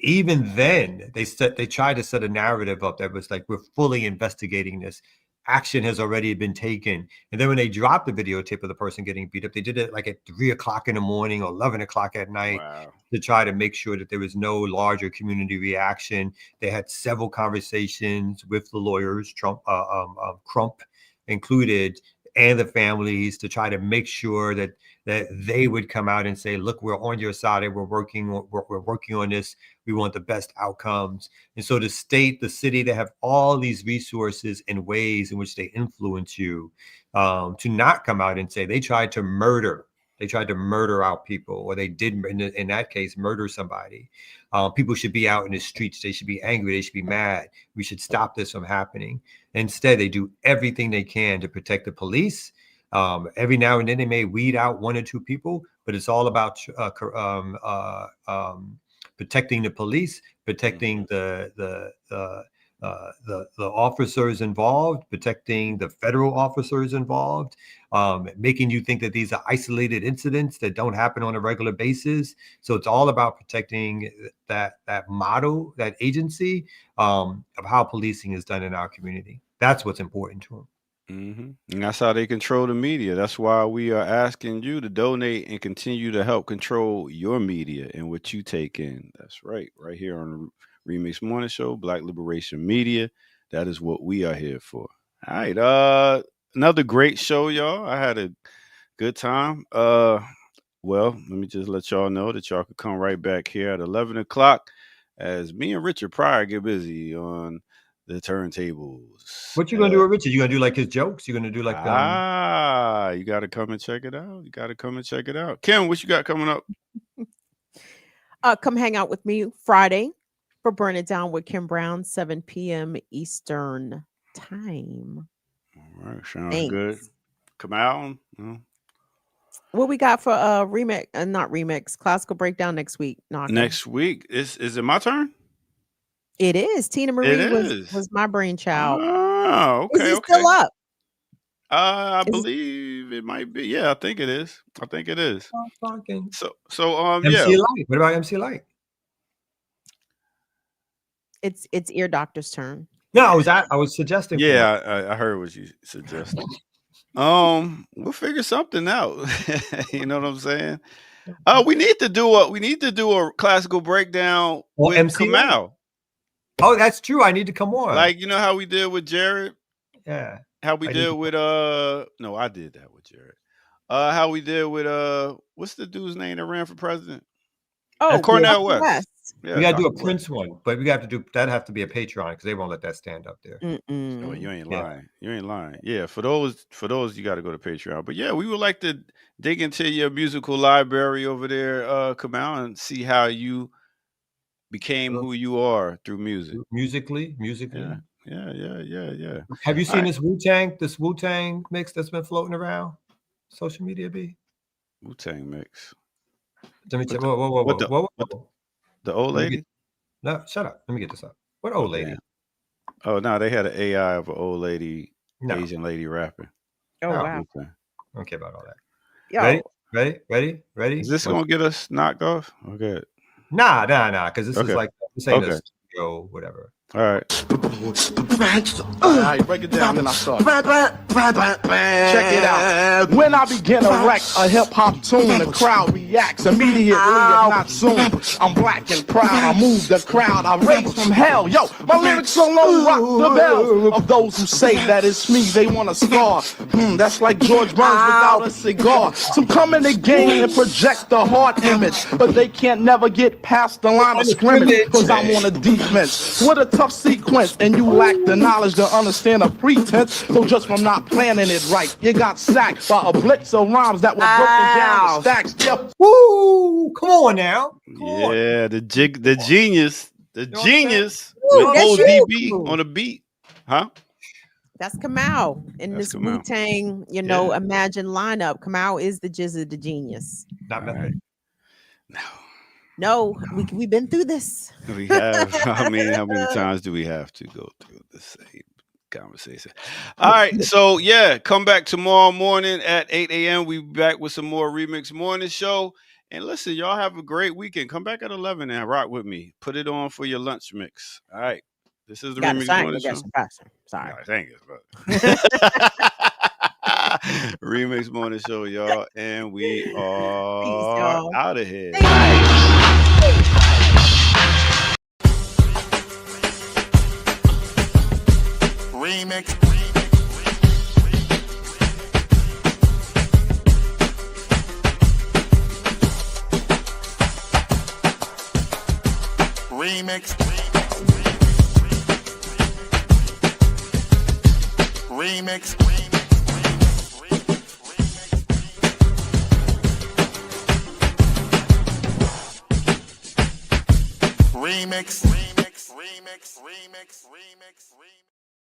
Even then, they tried to set a narrative up that was like, we're fully investigating this. Action has already been taken. And then when they dropped the videotape of the person getting beat up, they did it like at 3:00 in the morning or 11:00 at night. Wow. To try to make sure that there was no larger community reaction. They had several conversations with the lawyers, Crump included, and the families, to try to make sure that they would come out and say, look, we're on your side and we're working on this. We want the best outcomes. And so the state, the city, they have all these resources and ways in which they influence you, to not come out and say they tried to murder They tried to murder our people, or they did, in that case, murder somebody. People should be out in the streets. They should be angry. They should be mad. We should stop this from happening. Instead, they do everything they can to protect the police. Every now and then they may weed out 1 or 2 people, but it's all about protecting the police, protecting the officers involved, protecting the federal officers involved, making you think that these are isolated incidents that don't happen on a regular basis. So it's all about protecting that model, that agency of how policing is done in our community. That's what's important to them. And that's how they control the media. That's why we are asking you to donate and continue to help control your media and what you take in. That's right here on the Remix Morning Show, Black Liberation Media. That is what we are here for. All right, another great show, y'all. I had a good time. Well, let me just let y'all know that y'all could come right back here at 11 o'clock as me and Richard Pryor get busy on the turntables. What you gonna do with Richard? You gonna do like his jokes? You gonna do like you gotta come and check it out. Kim, what you got coming up? Come hang out with me Friday for Burn It Down with Kim Brown, 7 p.m. Eastern time. All right, sounds good. Come out. What we got for remix? Not remix. Classical breakdown next week. Next week is it my turn? It is. Tina Marie was my brainchild. Oh, okay. Is it still up? I believe it might be. Yeah, I think it is. So MC Light. What about MC Light? It's Ear Doctor's turn. No, I was suggesting. Yeah, I heard what you suggested. We'll figure something out. You know what I'm saying? We need to do a classical breakdown with MC Kamau. Oh, that's true. I need to come on. Like, you know how we did with Jared? Yeah. How we did with no, I did that with Jared. How we did with what's the dude's name that ran for president? Oh, Cornell West. Yeah, we gotta do a Prince one, but we have to do that. Have to be a Patreon because they won't let that stand up there. Oh, you ain't lying. You ain't lying. Yeah, for those you got to go to Patreon. But yeah, we would like to dig into your musical library over there, come out and see how you became who you are through music. Musically. Yeah. Have you seen this Wu-Tang mix that's been floating around social media? Wu-Tang mix. Let me check. Whoa. The old lady? No, shut up. Let me get this up. What old lady? Damn. Oh no, they had an AI of an old lady, Asian lady rapping. Oh wow. I don't care about all that. Yo. Ready? Is this gonna get us knocked off? Okay. Nah. Because this is like this ain't a studio, whatever. All right. All right, break it down, then I start. Check it out. When I begin to wreck a hip-hop tune, the crowd reacts immediately, if not soon. I'm black and proud, I move the crowd, I raise from hell. Yo, my lyrics alone rock the bells of those who say that it's me, they want to scar. That's like George Burns without a cigar. Some come in the game and project the hard image, but they can't never get past the line of scrimmage, because I'm on a defense. With a tough sequence, and you lack the knowledge to understand a pretense. So just from not planning it right, you got sacked by a blitz of rhymes that were broken down to stacks. Yep. Woo! Come on now. The genius with ODB on the beat, huh? That's Kamau in this Wu-Tang, Imagine lineup. Kamau is the Jizza, the genius. Not right. No, we've been through this. We have. I mean, how many times do we have to go through the same conversation? All right, so yeah, come back tomorrow morning at 8 a.m. We be back with some more Remix Morning Show. And listen, y'all have a great weekend. Come back at 11 and rock with me. Put it on for your lunch mix. All right, this is the Remix Morning Show. Sorry. No, thank you, brother. Remix Morning Show, y'all, and we are out of here. Remix. Remix. remix.